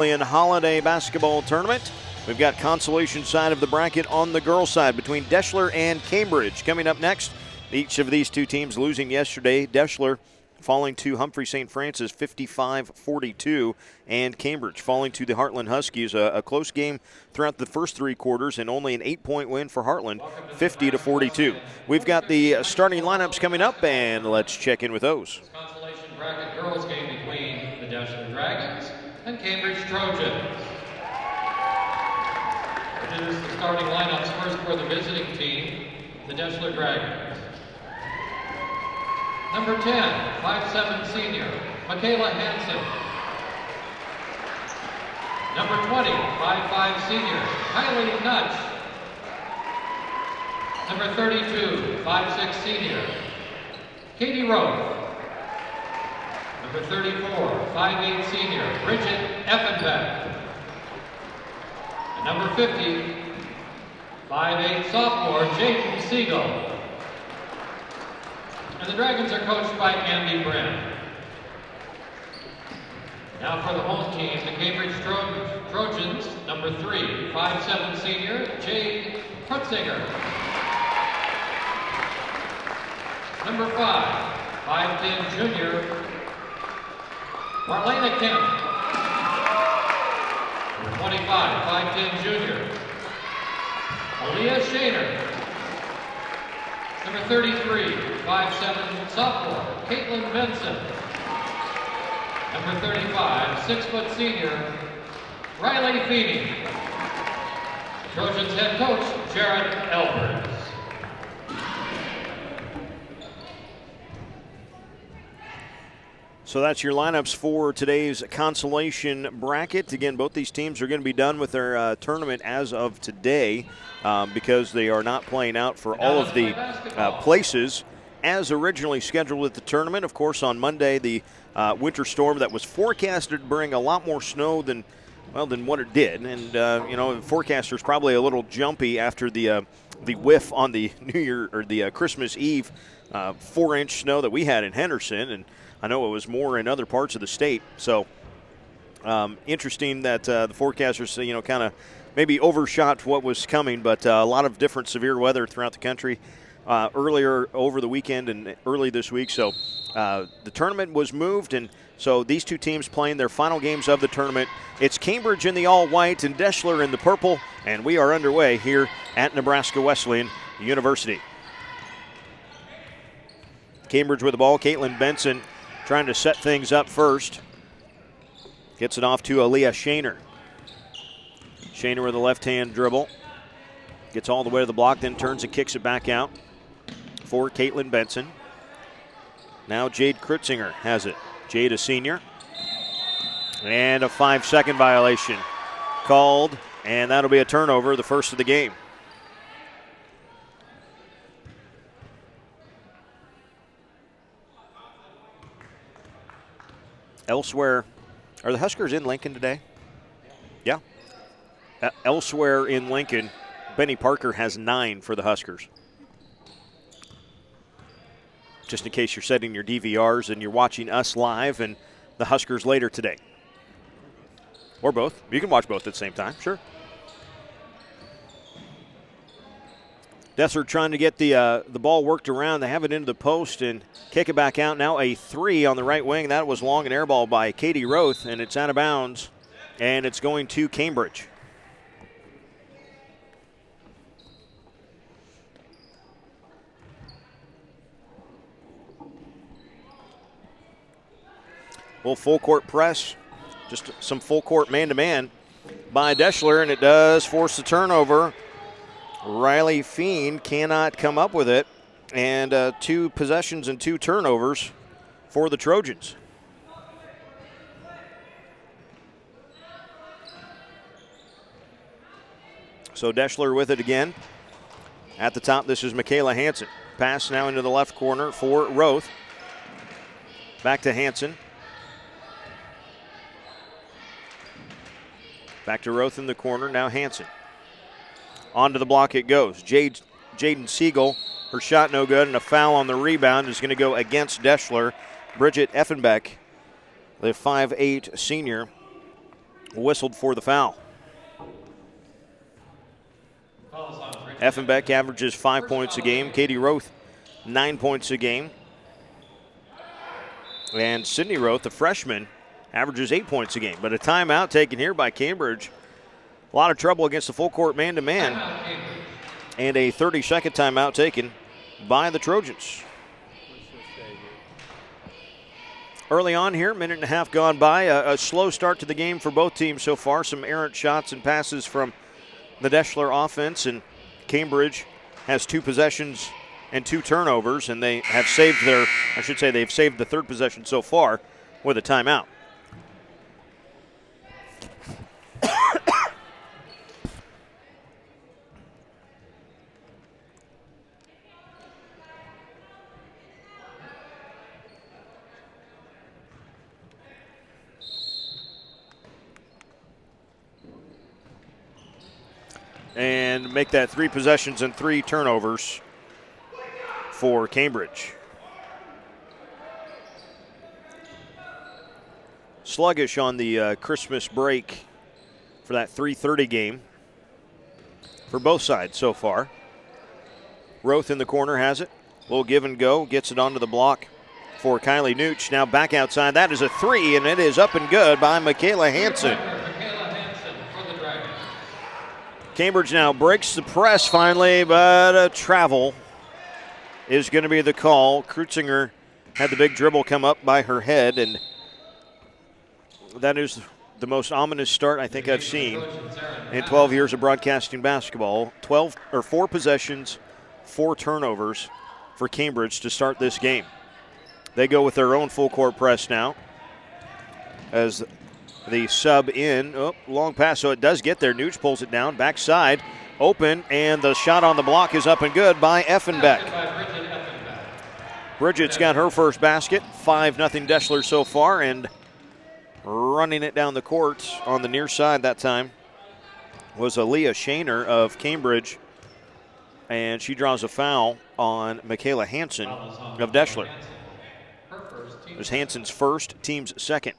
Holiday Basketball Tournament. We've got consolation side of the bracket on the girls' side between Deshler and Cambridge. Coming up next, each of these two teams losing yesterday. Deshler falling to Humphrey St. Francis 55-42, and Cambridge falling to the Heartland Huskies. A close game throughout the first three quarters and only an 8-point win for Heartland, 50-42. We've got the starting lineups coming up, and let's check in with those. Consolation bracket girls game between the Deshler Dragons and Cambridge Trojans. It is the starting lineups first for the visiting team, the Deshler Dragons. Number 10, 5'7" senior, Michaela Hansen. Number 20, 5'5" senior, Kylie Nutch. Number 32, 5'6" senior, Katie Rowe. Number 34, 5'8" senior, Bridget Effenbeck. And number 50, 5'8" sophomore, Jaden Siegel. And the Dragons are coached by Andy Brennan. Now for the home team, the Cambridge Trojans, number 3, 5'7" senior, Jade Krutzinger. Number 5, 5'10" junior, Marlena Kemp. Number 25, 5'10" junior, Aaliyah Shaner. Number 33, 5'7" sophomore, Caitlin Benson. Number 35, 6' senior, Riley Feeney. Trojans head coach, Jared Elbers. So that's your lineups for today's consolation bracket. Again, both these teams are going to be done with their tournament as of today because they are not playing out for all of the places as originally scheduled at the tournament. Of course, on Monday, the winter storm that was forecasted to bring a lot more snow than what it did. And, the forecaster's probably a little jumpy after the whiff on the New Year or the Christmas Eve 4-inch snow that we had in Henderson. And I know it was more in other parts of the state. So interesting that the forecasters, kind of maybe overshot what was coming, but a lot of different severe weather throughout the country earlier over the weekend and early this week. So the tournament was moved, and so these two teams playing their final games of the tournament. It's Cambridge in the all-white and Deshler in the purple, and we are underway here at Nebraska Wesleyan University. Cambridge with the ball. Caitlin Benson trying to set things up first. Gets it off to Aaliyah Shaner. Shaner with a left-hand dribble. Gets all the way to the block, then turns and kicks it back out for Caitlin Benson. Now Jade Krutzinger has it. Jade, a senior. And a 5-second violation called, and that'll be a turnover, the first of the game. Elsewhere, are the Huskers in Lincoln today? Yeah. Elsewhere in Lincoln, Benny Parker has 9 for the Huskers. Just in case you're setting your DVRs and you're watching us live and the Huskers later today. Or both. You can watch both at the same time, sure. Deshler trying to get the ball worked around. They have it into the post and kick it back out. Now a 3 on the right wing. That was long, an air ball by Katie Roth, and it's out of bounds, and it's going to Cambridge. Well, full court press, just some full court man-to-man by Deshler, and it does force the turnover. Riley Feen cannot come up with it, and 2 possessions and 2 turnovers for the Trojans. So Deshler with it again. At the top, this is Michaela Hansen. Pass now into the left corner for Roth. Back to Hansen. Back to Roth in the corner, now Hansen. Onto the block it goes. Jaden Siegel, her shot no good, and a foul on the rebound is going to go against Deshler. Bridget Effenbeck, the 5'8" senior, whistled for the foul. Effenbeck averages 5 points a game. Katie Roth, 9 points a game. And Sydney Roth, the freshman, averages 8 points a game. But a timeout taken here by Cambridge. A lot of trouble against the full court man-to-man. And a 30-second timeout taken by the Trojans. Early on here, minute and a half gone by. A slow start to the game for both teams so far. Some errant shots and passes from the Deshler offense. And Cambridge has 2 possessions and 2 turnovers. And they have saved they've saved the third possession so far with a timeout. And make that 3 possessions and 3 turnovers for Cambridge. Sluggish on the Christmas break for that 3:30 game for both sides so far. Roth in the corner has it. Little give and go. Gets it onto the block for Kylie Nooch. Now back outside. That is a 3, and it is up and good by Michaela Hansen. Cambridge now breaks the press finally, but a travel is going to be the call. Krutzinger had the big dribble come up by her head, and that is the most ominous start I think I've seen in 12 years of broadcasting basketball. 4 possessions, 4 turnovers for Cambridge to start this game. They go with their own full court press now as the sub in. Oh, long pass, so it does get there. Nooch pulls it down, backside, open, and the shot on the block is up and good by Effenbeck. Bridget's got her first basket, 5-0 Deshler so far, and running it down the court on the near side that time was Aaliyah Shaner of Cambridge, and she draws a foul on Michaela Hansen of Deshler. It was Hansen's first, team's second.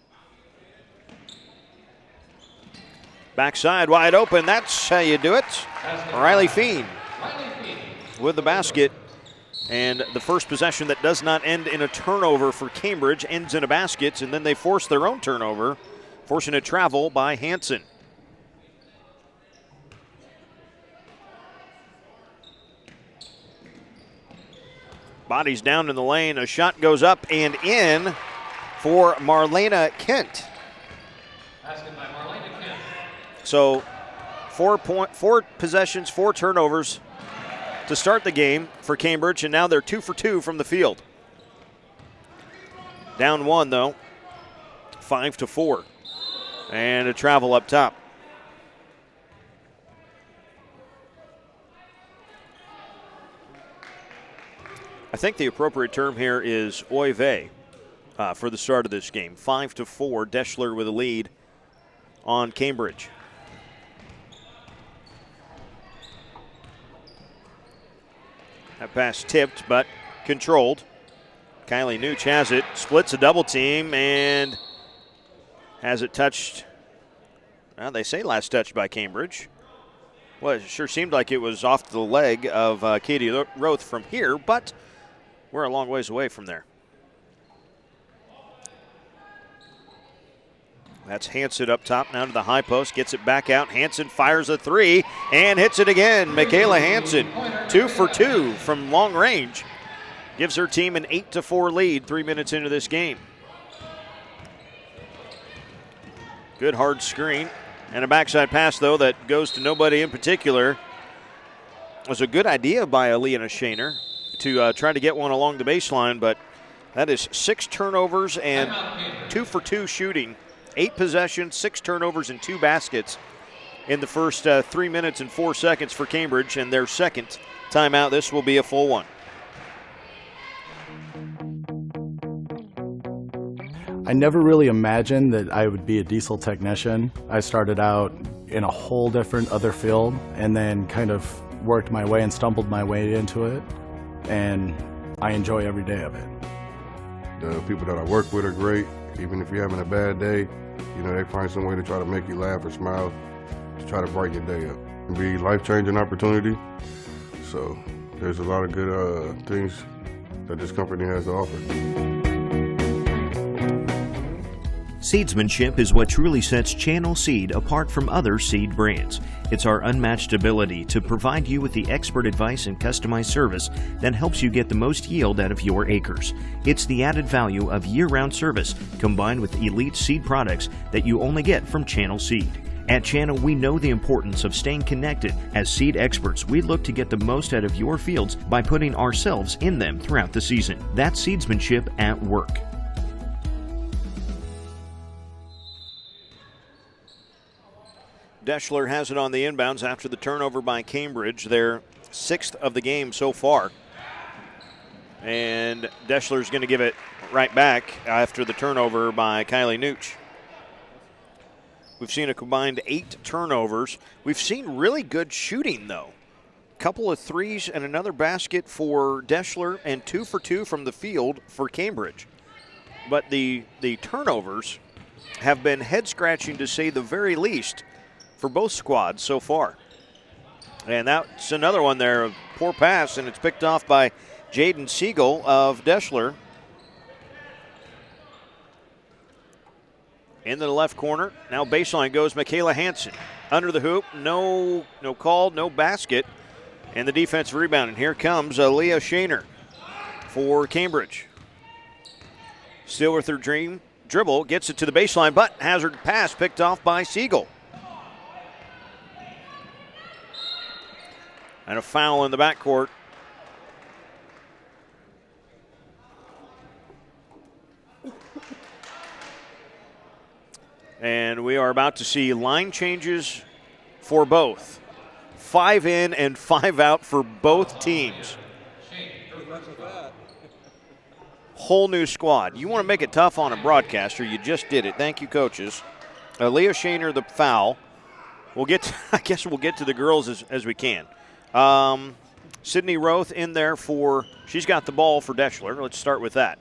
Backside, wide open. That's how you do it. Riley Feen with the basket. And the first possession that does not end in a turnover for Cambridge ends in a basket, and then they force their own turnover, forcing a travel by Hansen. Bodies down in the lane. A shot goes up and in for Marlena Kent. So 4 possessions, 4 turnovers to start the game for Cambridge, and now they're 2 for 2 from the field. Down 1 though, 5-4, and a travel up top. I think the appropriate term here is oy vey for the start of this game. 5-4, Deshler with a lead on Cambridge. That pass tipped, but controlled. Kylie Nooch has it, splits a double team, and has it touched. Well, they say last touched by Cambridge. Well, it sure seemed like it was off the leg of Katie Roth from here, but we're a long ways away from there. That's Hansen up top, now to the high post, gets it back out. Hansen fires a 3 and hits it again. Michaela Hansen, 2 for 2 from long range. Gives her team an 8-4 lead 3 minutes into this game. Good hard screen. And a backside pass, though, that goes to nobody in particular. It was a good idea by Aaliyah Shaner to try to get one along the baseline, but that is 6 turnovers and 2 for 2 shooting. 8 possessions, 6 turnovers, and 2 baskets in the first 3 minutes and 4 seconds for Cambridge, and their second timeout. This will be a full one. I never really imagined that I would be a diesel technician. I started out in a whole different other field and then kind of worked my way and stumbled my way into it, and I enjoy every day of it. The people that I work with are great. Even if you're having a bad day, You know, they find some way to try to make you laugh or smile to try to brighten your day up. It'll be a life-changing opportunity. So there's a lot of good things that this company has to offer. Seedsmanship is what truly sets Channel Seed apart from other seed brands. It's our unmatched ability to provide you with the expert advice and customized service that helps you get the most yield out of your acres. It's the added value of year-round service combined with elite seed products that you only get from Channel Seed. At Channel, we know the importance of staying connected. As seed experts, we look to get the most out of your fields by putting ourselves in them throughout the season. That's seedsmanship at work. Deshler has it on the inbounds after the turnover by Cambridge, their 6th of the game so far. And Deshler's going to give it right back after the turnover by Kylie Nooch. We've seen a combined 8 turnovers. We've seen really good shooting, though. A couple of threes and another basket for Deshler and 2 for 2 from the field for Cambridge. But the turnovers have been head-scratching to say the very least for both squads so far. And that's another one there, a poor pass, and it's picked off by Jaden Siegel of Deshler. Into the left corner. Now baseline goes Michaela Hansen. Under the hoop, no call, no basket. And the defensive rebound. And here comes Leah Shaner for Cambridge. Still with her dribble, gets it to the baseline, but hazard pass picked off by Siegel. And a foul in the backcourt. And we are about to see line changes for both. 5 in and 5 out for both teams. Whole new squad. You want to make it tough on a broadcaster, you just did it. Thank you, coaches. Leah Shaner, the foul. We'll get to, I guess we'll get to the girls as we can. Sydney Roth in there she's got the ball for Deshler. Let's start with that.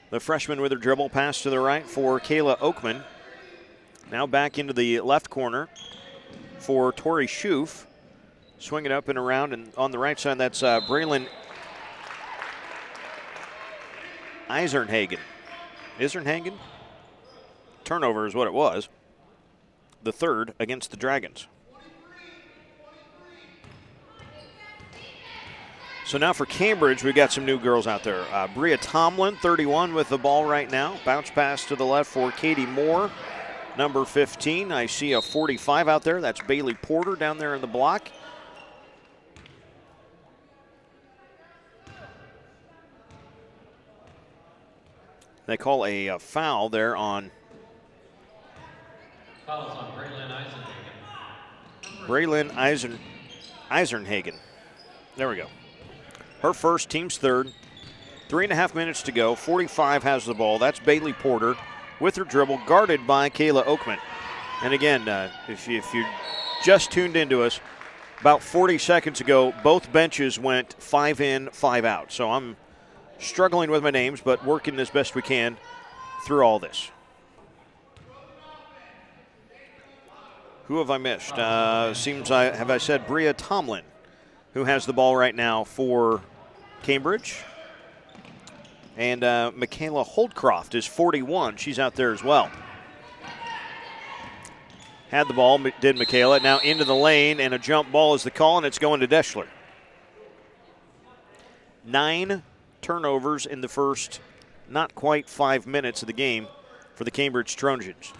The freshman with her dribble, pass to the right for Kayla Oakman. Now back into the left corner for Tori Schoof. Swing it up and around, and on the right side, that's Braylon Isernhagen. Isernhagen? Turnover is what it was. The 3rd against the Dragons. So now for Cambridge, we've got some new girls out there. Bria Tomlin, 31, with the ball right now. Bounce pass to the left for Katie Moore, number 15. I see a 45 out there. That's Bailey Porter down there in the block. They call a foul there on Braylon Isernhagen. There we go. Her first, team's 3rd. 3.5 minutes to go. 45 has the ball. That's Bailey Porter with her dribble, guarded by Kayla Oakman. And again, if you just tuned into us, about 40 seconds ago, both benches went 5 in, 5 out. So I'm struggling with my names, but working as best we can through all this. Who have I missed? Have I said Bria Tomlin, who has the ball right now for Cambridge. And Michaela Holdcroft is 41. She's out there as well. Had the ball, did Michaela. Now into the lane, and a jump ball is the call, and it's going to Deshler. 9 turnovers in the first not quite 5 minutes of the game for the Cambridge Trojans.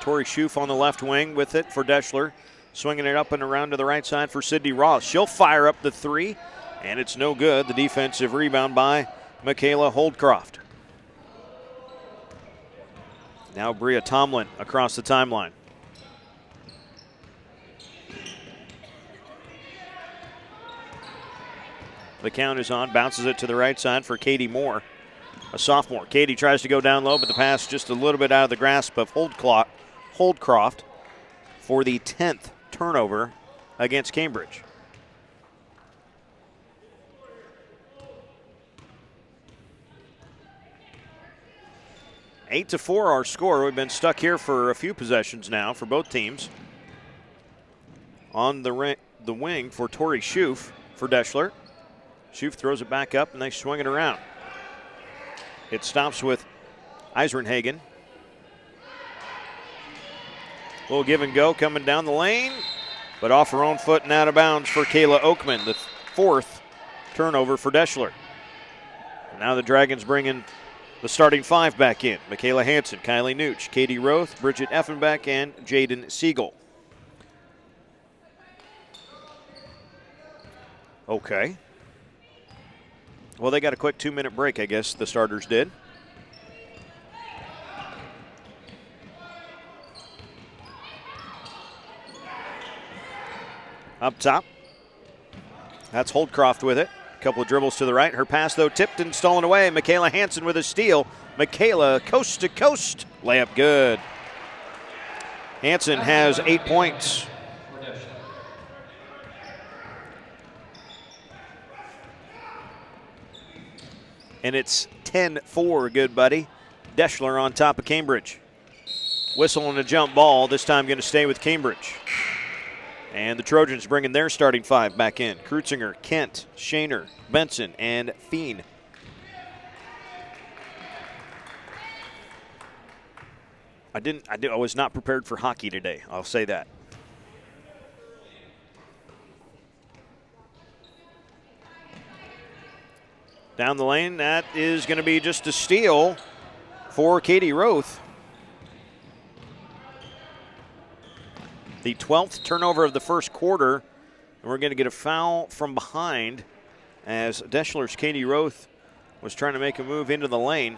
Tori Schoof on the left wing with it for Deshler. Swinging it up and around to the right side for Sydney Ross. She'll fire up the 3, and it's no good. The defensive rebound by Michaela Holdcroft. Now Bria Tomlin across the timeline. The count is on, bounces it to the right side for Katie Moore, a sophomore. Katie tries to go down low, but the pass just a little bit out of the grasp of Holdcroft for the 10th turnover against Cambridge. 8-4 our score. We've been stuck here for a few possessions now for both teams. On the wing for Tori Schoof for Deshler. Schoof throws it back up and they swing it around. It stops with Eisenhagen. Little give and go coming down the lane, but off her own foot and out of bounds for Kayla Oakman, the 4th turnover for Deshler. And now the Dragons bringing the starting 5 back in. Michaela Hansen, Kylie Nooch, Katie Roth, Bridget Effenbeck, and Jaden Siegel. Okay. Well, they got a quick 2-minute break, I guess the starters did. Up top. That's Holdcroft with it. A couple of dribbles to the right. Her pass, though, tipped and stolen away. Michaela Hansen with a steal. Michaela coast to coast. Layup good. Hansen has 8 points. And it's 10-4, good buddy. Deshler on top of Cambridge. Whistle and a jump ball, this time going to stay with Cambridge. And the Trojans bringing their starting 5 back in. Krutzinger, Kent, Shaner, Benson, and Fien. I was not prepared for hockey today, I'll say that. Down the lane, that is going to be just a steal for Katie Roth. The 12th turnover of the first quarter, and we're going to get a foul from behind as Deshler's Katie Roth was trying to make a move into the lane.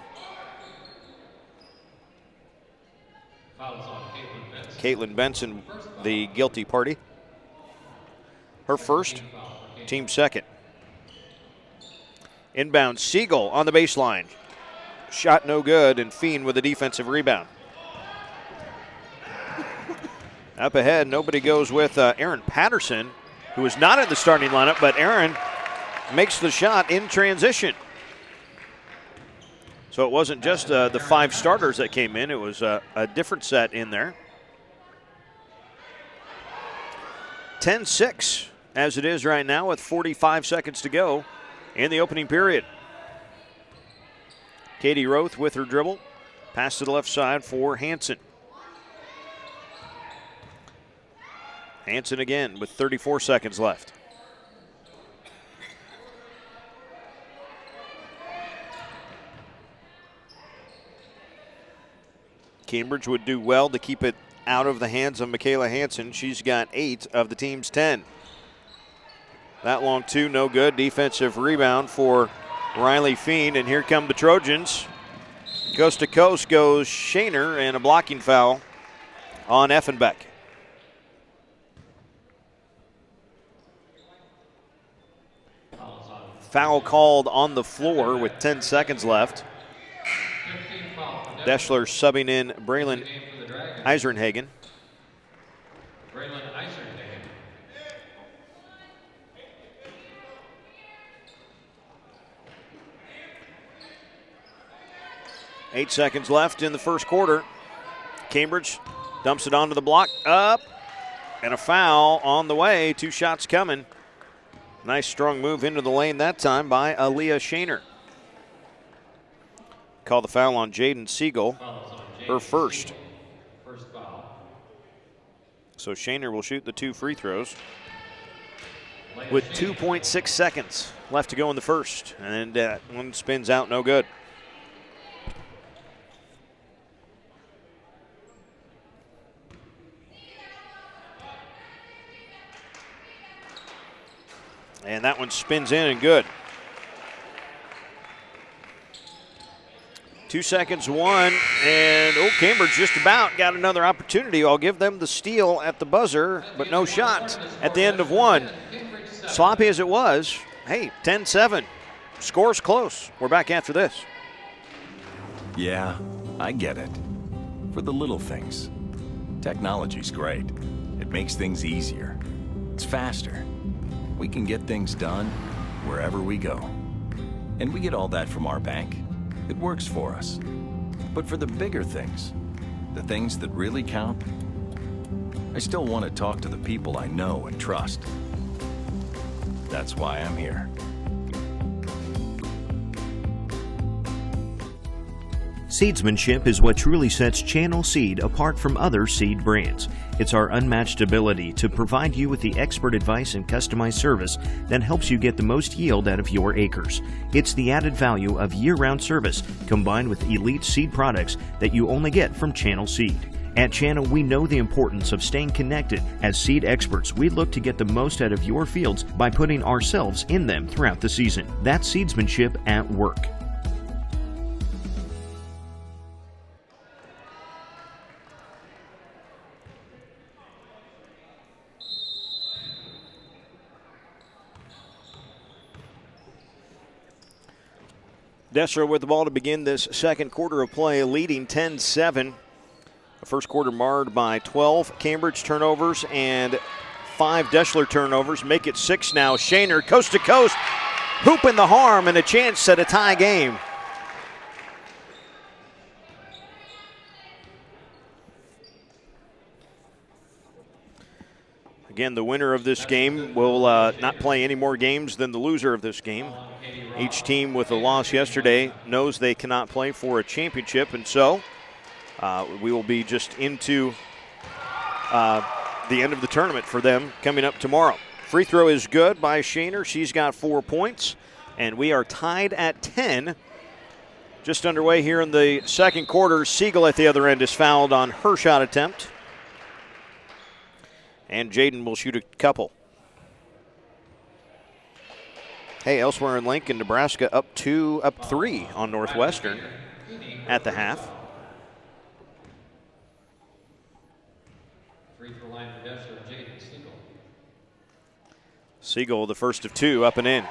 Caitlin Benson, the guilty party. Her first, team second. Inbound, Siegel on the baseline. Shot no good, and Fien with a defensive rebound. Up ahead, nobody goes with Erin Patterson, who is not in the starting lineup, but Erin makes the shot in transition. So it wasn't just the 5 starters that came in, it was a different set in there. 10-6 as it is right now with 45 seconds to go in the opening period. Katie Roth with her dribble. Pass to the left side for Hansen. Hansen again with 34 seconds left. Cambridge would do well to keep it out of the hands of Michaela Hansen. She's got 8 of the team's 10. That long two, no good. Defensive rebound for Riley Fien, and here come the Trojans. Coast to coast goes Shaner, and a blocking foul on Effenbeck. Foul called on the floor with 10 seconds left. Deshler subbing in Braylon Eisenhagen. Braylon Eisenhagen. 8 seconds left in the first quarter. Cambridge dumps it onto the block. Up. And a foul on the way. 2 shots coming. Nice strong move into the lane that time by Aaliyah Shaner. Call the foul on Jaden Siegel. Her first. First foul. So Shaner will shoot the 2 free throws with 2.6 seconds left to go in the first. And one spins out, no good. And that one spins in and good. 2 seconds, one, and Cambridge just about got another opportunity. I'll give them the steal at the buzzer, but no shot at the end of one. Sloppy as it was, hey, 10-7. Score's close. We're back after this. Yeah, I get it. For the little things. Technology's great. It makes things easier. It's faster. We can get things done wherever we go. And we get all that from our bank. It works for us. But for the bigger things, the things that really count, I still want to talk to the people I know and trust. That's why I'm here. Seedsmanship is what truly sets Channel Seed apart from other seed brands. It's our unmatched ability to provide you with the expert advice and customized service that helps you get the most yield out of your acres. It's the added value of year-round service combined with elite seed products that you only get from Channel Seed. At Channel, we know the importance of staying connected. As seed experts, we look to get the most out of your fields by putting ourselves in them throughout the season. That's seedsmanship at work. Deshler with the ball to begin this second quarter of play, leading 10-7. The first quarter marred by 12 Cambridge turnovers and 5 Deshler turnovers. Make it 6 now. Shaner, coast to coast, hoop in the harm, and a chance at a tie game. Again, the winner of this game will not play any more games than the loser of this game. Each team with a loss yesterday knows they cannot play for a championship, and so we will be just into the end of the tournament for them coming up tomorrow. Free throw is good by Shaner. She's got 4 points, and we are tied at 10. Just underway here in the second quarter. Siegel at the other end is fouled on her shot attempt. And Jaden will shoot a couple. Hey, elsewhere in Lincoln, Nebraska up 3 on Northwestern at the half. Free throw line for Deshler, Jaden Siegel. Siegel, the first of 2, up and in.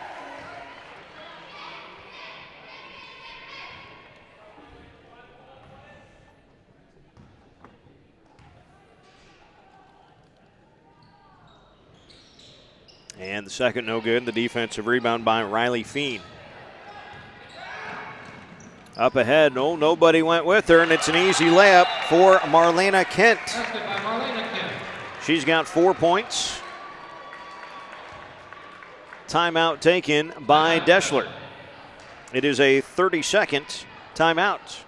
And the second no good. The defensive rebound by Riley Feen. Up ahead, nobody went with her, and it's an easy layup for Marlena Kent. Basket by Marlena Kent. She's got 4 points. Timeout taken by Deshler. It is a 30-second timeout.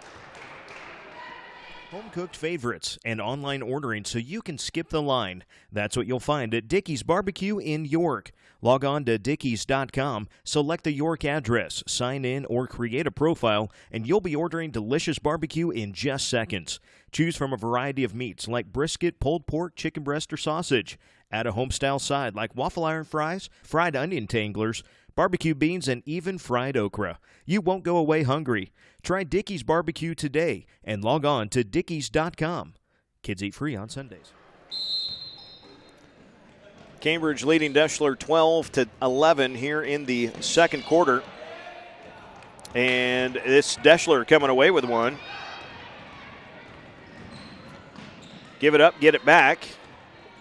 Home-cooked favorites and online ordering so you can skip the line. That's what you'll find at Dickey's Barbecue in York. Log on to dickeys.com, select the York address, sign in, or create a profile, and you'll be ordering delicious barbecue in just seconds. Choose from a variety of meats like brisket, pulled pork, chicken breast, or sausage. Add a home-style side like waffle iron fries, fried onion tanglers, barbecue beans, and even fried okra. You won't go away hungry. Try Dickey's Barbecue today and log on to dickeys.com. Kids eat free on Sundays. Cambridge leading Deshler 12-11 here in the second quarter. And it's Deshler coming away with one. Give it up, get it back.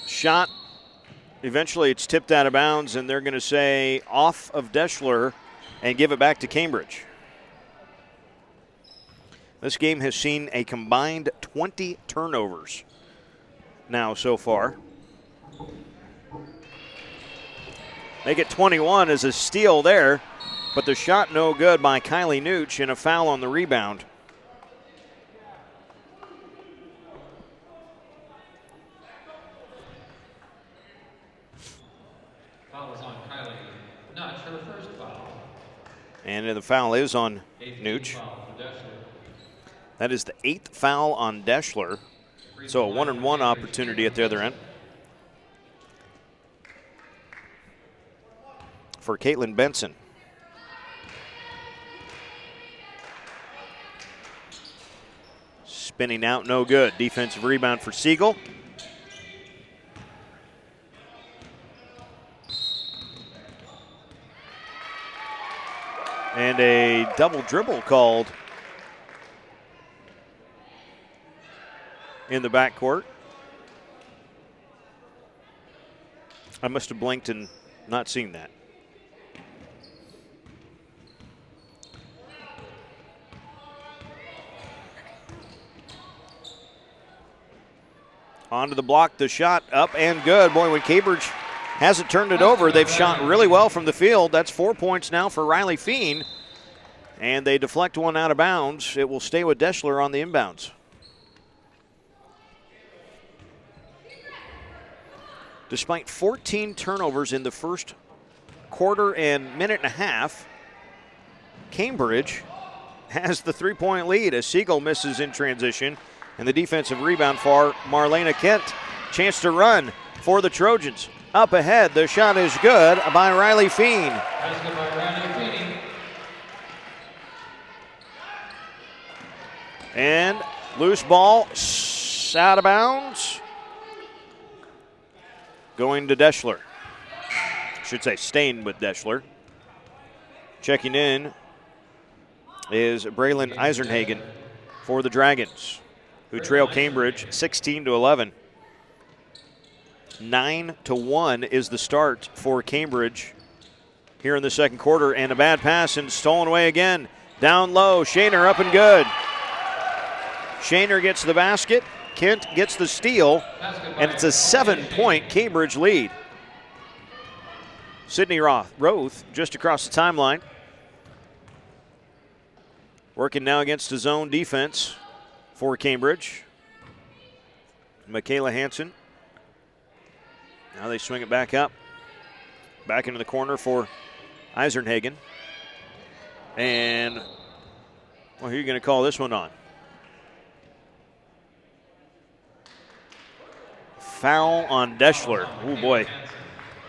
Shot. Eventually it's tipped out of bounds, and they're going to say off of Deshler and give it back to Cambridge. This game has seen a combined 20 turnovers now so far. Make it 21 as a steal there, but the shot no good by Kylie Nooch and a foul on the rebound. Foul is on Kylie Nooch, her first foul. And the foul is on Nooch. Foul for Deshler. That is the 8th foul on Deshler. So a 1-and-1 opportunity at the other end for Caitlin Benson. Spinning out, no good. Defensive rebound for Siegel. And a double dribble called in the backcourt. I must have blinked and not seen that. Onto the block, the shot up and good. Boy, when Cambridge hasn't turned it over, they've shot really well from the field. That's 4 points now for Riley Feen. And they deflect one out of bounds. It will stay with Deshler on the inbounds. Despite 14 turnovers in the first quarter and minute and a half, Cambridge has the three-point lead as Siegel misses in transition. And the defensive rebound for Marlena Kent. Chance to run for the Trojans. Up ahead, the shot is good by Riley Feen. Basket by Riley Feen. And loose ball, out of bounds. Going to Deshler. Should say staying with Deshler. Checking in is Braylon Eisenhagen for the Dragons, who trail Cambridge 16-11. 9-1 is the start for Cambridge here in the second quarter, and a bad pass and stolen away again. Down low, Shaner up and good. Shaner gets the basket, Kent gets the steal, and it's a 7-point Cambridge lead. Sydney Roth just across the timeline. Working now against the zone defense for Cambridge. Michaela Hansen. Now they swing it back up. Back into the corner for Eisenhagen. And, well, who are you going to call this one on? Foul on Deshler. Oh, boy.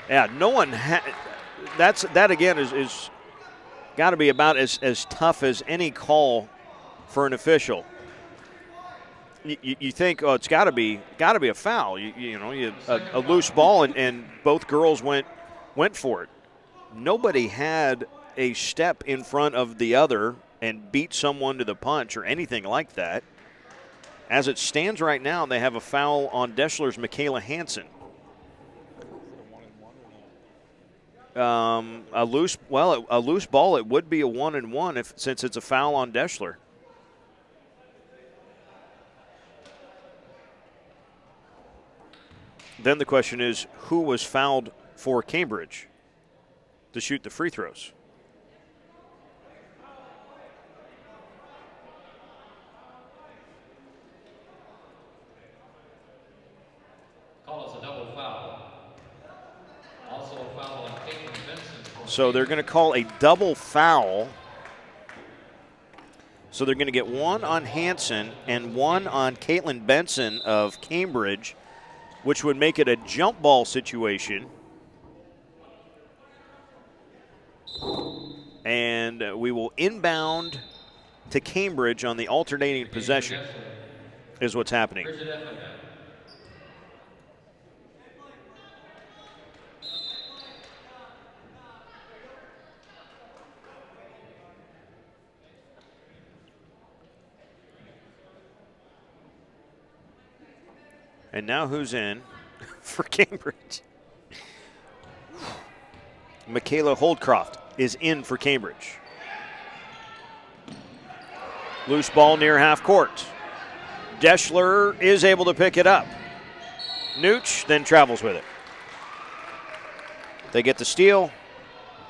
Yeah, no one that again is got to be about as tough as any call for an official. You think, oh, it's got to be a foul. A loose ball, and both girls went for it. Nobody had a step in front of the other and beat someone to the punch or anything like that. As it stands right now, they have a foul on Deshler's Michaela Hansen. A loose ball, it would be a 1-and-1 since it's a foul on Deshler. Then the question is, who was fouled for Cambridge to shoot the free throws? Call us a double foul. Also a foul on Caitlin Benson. So they're going to call a double foul. So they're going to get one on Hansen and one on Caitlin Benson of Cambridge, which would make it a jump ball situation. And we will inbound to Cambridge on the alternating possession is what's happening. And now who's in for Cambridge? Michaela Holdcroft is in for Cambridge. Loose ball near half court. Deshler is able to pick it up. Nooch then travels with it. They get the steal.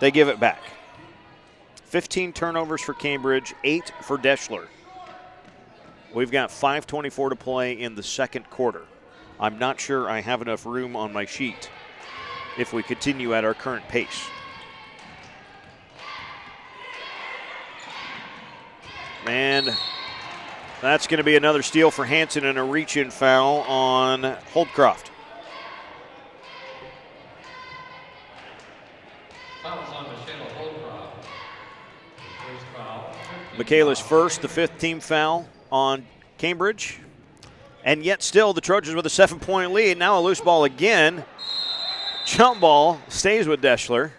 They give it back. 15 turnovers for Cambridge, 8 for Deshler. We've got 5:24 to play in the second quarter. I'm not sure I have enough room on my sheet if we continue at our current pace. And that's going to be another steal for Hansen and a reach-in foul on Holdcroft. Fouls on Michaela Holdcroft. First foul. Michaela's first, the 5th team foul on Cambridge. And yet still the Trojans with a 7-point lead. Now a loose ball again. Jump ball stays with Deshler.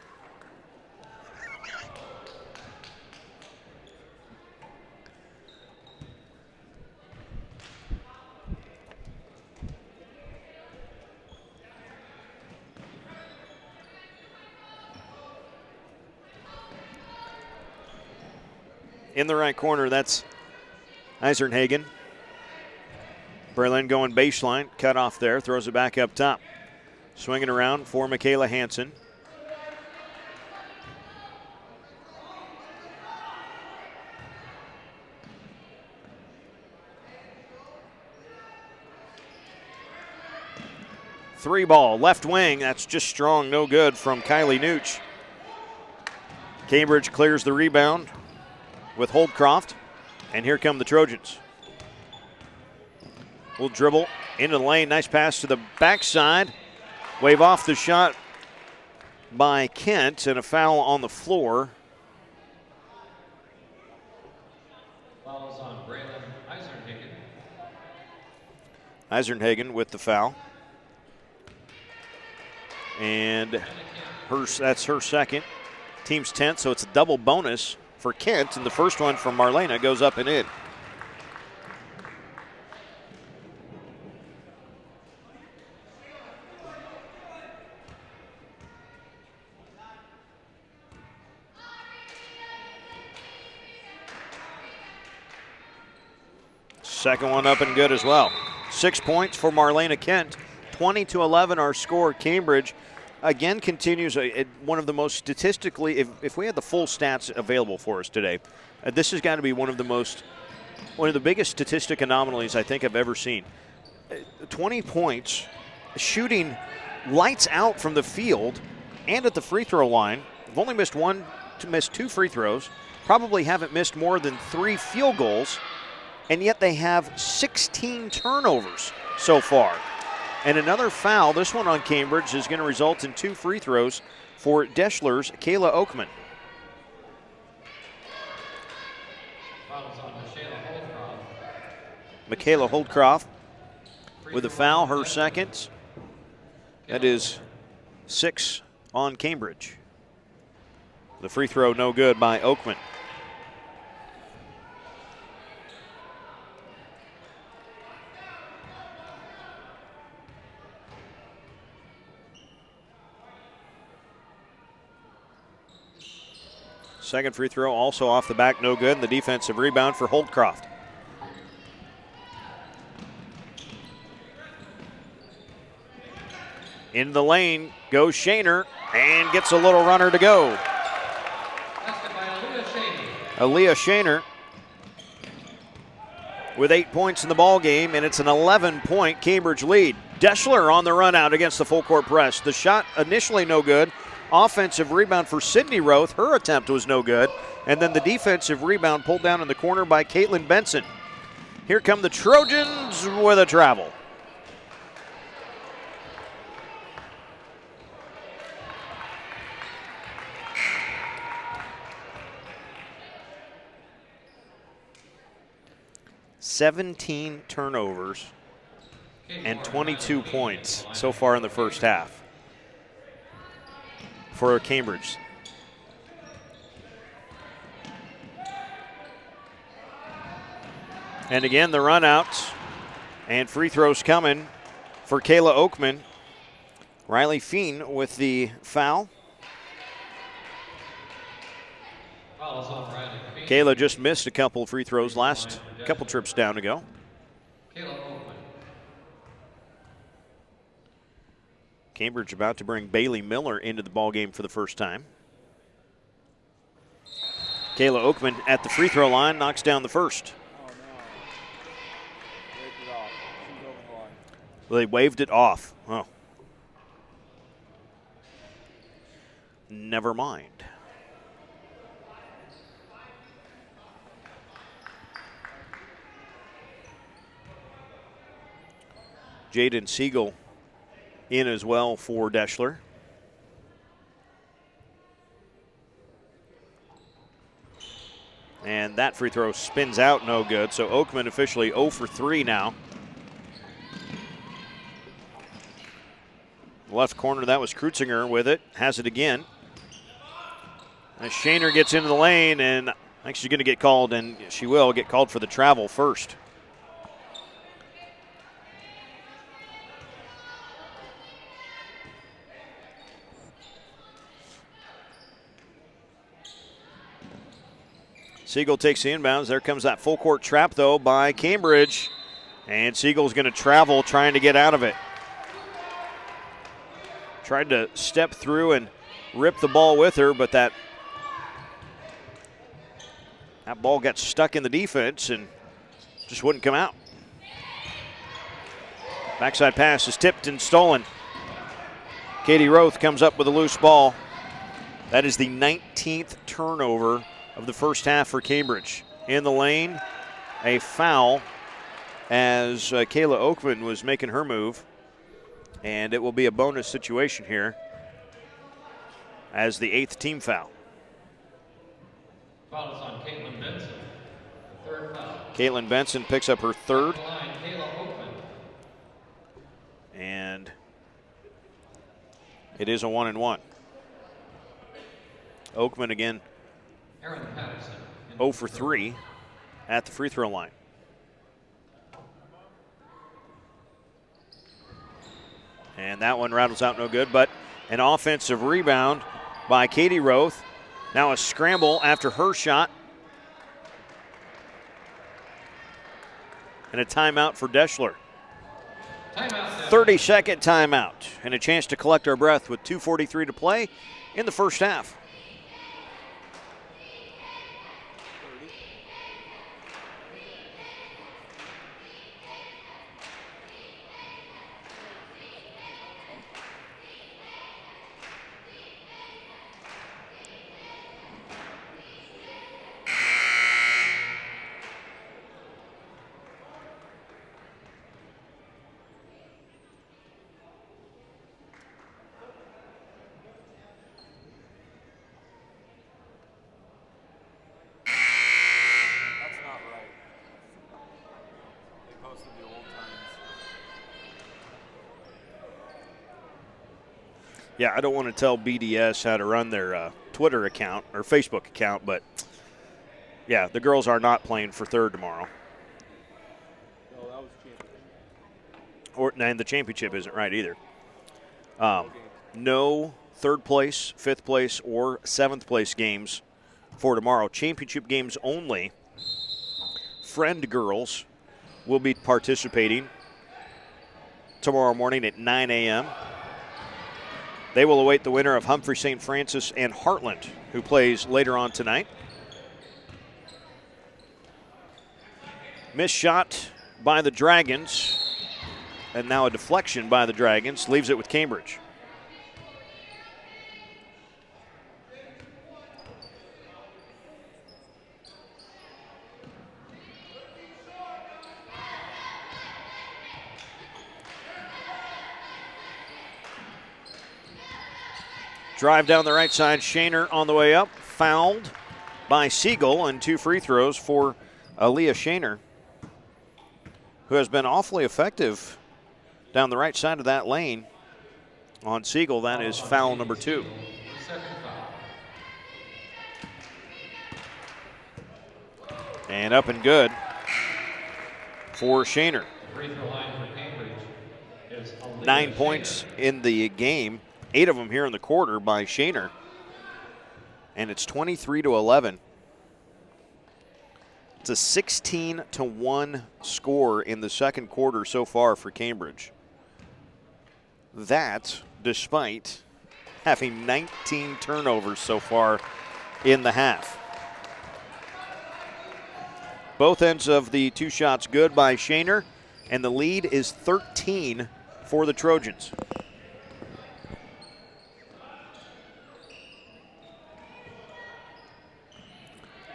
In the right corner, that's Eisenhagen. Berlin going baseline, cut off there, throws it back up top. Swinging around for Michaela Hansen. Three ball, left wing, that's just strong, no good from Kylie Nooch. Cambridge clears the rebound with Holdcroft, and here come the Trojans. Will dribble into the lane, nice pass to the backside. Wave off the shot by Kent, and a foul on the floor. Fouls on Braylon Eisenhagen. Eisenhagen with the foul. And that's her second. Team's 10th, so it's a double bonus for Kent, and the first one from Marlena goes up and in. Second one up and good as well. 6 points for Marlena Kent. 20-11 our score. Cambridge again continues one of the most statistically, if we had the full stats available for us today, this has got to be one of the biggest statistic anomalies I think I've ever seen. 20 points, shooting lights out from the field and at the free throw line. We've only missed two free throws, probably haven't missed more than 3 field goals, and yet they have 16 turnovers so far. And another foul, this one on Cambridge, is going to result in 2 free throws for Deschler's Kayla Oakman. Fouls on Michaela Holdcroft with a foul, her second. That is 6 on Cambridge. The free throw no good by Oakman. Second free throw also off the back, no good, and the defensive rebound for Holdcroft. In the lane goes Shaner and gets a little runner to go. Aaliyah Shaner with 8 points in the ball game, and it's an 11-point Cambridge lead. Deshler on the run out against the full court press. The shot initially no good. Offensive rebound for Sydney Roth. Her attempt was no good. And then the defensive rebound pulled down in the corner by Caitlin Benson. Here come the Trojans with a travel. "17 turnovers and 22 points so far in the first half for Cambridge. And again, the run outs and free throws coming for Kayla Oakman. Riley Feen with the foul. Kayla just missed a couple free throws last couple trips down to go. Cambridge about to bring Bailey Miller into the ballgame for the first time. Kayla Oakman at the free throw line knocks down the first. Well, they waved it off. Oh. Never mind. Jaden Siegel in as well for Deshler. And that free throw spins out, no good. So Oakman officially 0 for 3 now. Left corner, that was Krutzinger with it. Has it again. As Shaner gets into the lane, and I think she's going to get called, and she will get called for the travel first. Siegel takes the inbounds. There comes that full court trap, though, by Cambridge. And Siegel's going to travel trying to get out of it. Tried to step through and rip the ball with her, but that ball got stuck in the defense and just wouldn't come out. Backside pass is tipped and stolen. Katie Roth comes up with a loose ball. That is the 19th turnover of the first half for Cambridge. In the lane, a foul as Kayla Oakman was making her move. And it will be a bonus situation here as the 8th team foul. Foul is on Caitlin Benson. Third foul. Caitlin Benson picks up her third. Line, Kayla Oakman. And it is a 1-and-1. Oakman again Aaron Patterson. 0 for 3 at the free throw line. And that one rattles out no good, but an offensive rebound by Katie Roth. Now a scramble after her shot. And a timeout for Deshler. Timeout. 30-second timeout. And a chance to collect our breath with 2:43 to play in the first half. Yeah, I don't want to tell BDS how to run their Twitter account or Facebook account, but yeah, the girls are not playing for third tomorrow. And the championship isn't right either. No third place, fifth place, or seventh place games for tomorrow. Championship games only. Friend girls will be participating tomorrow morning at 9 a.m. They will await the winner of Humphrey St. Francis and Heartland, who plays later on tonight. Missed shot by the Dragons, and now a deflection by the Dragons leaves it with Cambridge. Drive down the right side, Shaner on the way up, fouled by Siegel, and 2 free throws for Aaliyah Shaner, who has been awfully effective down the right side of that lane on Siegel. That is foul number 2. And up and good for Shaner. 9 points in the game. 8 of them here in the quarter by Shaner. And it's 23-11. It's a 16-1 score in the second quarter so far for Cambridge. That despite having 19 turnovers so far in the half. Both ends of the 2 shots good by Shaner, and the lead is 13 for the Trojans.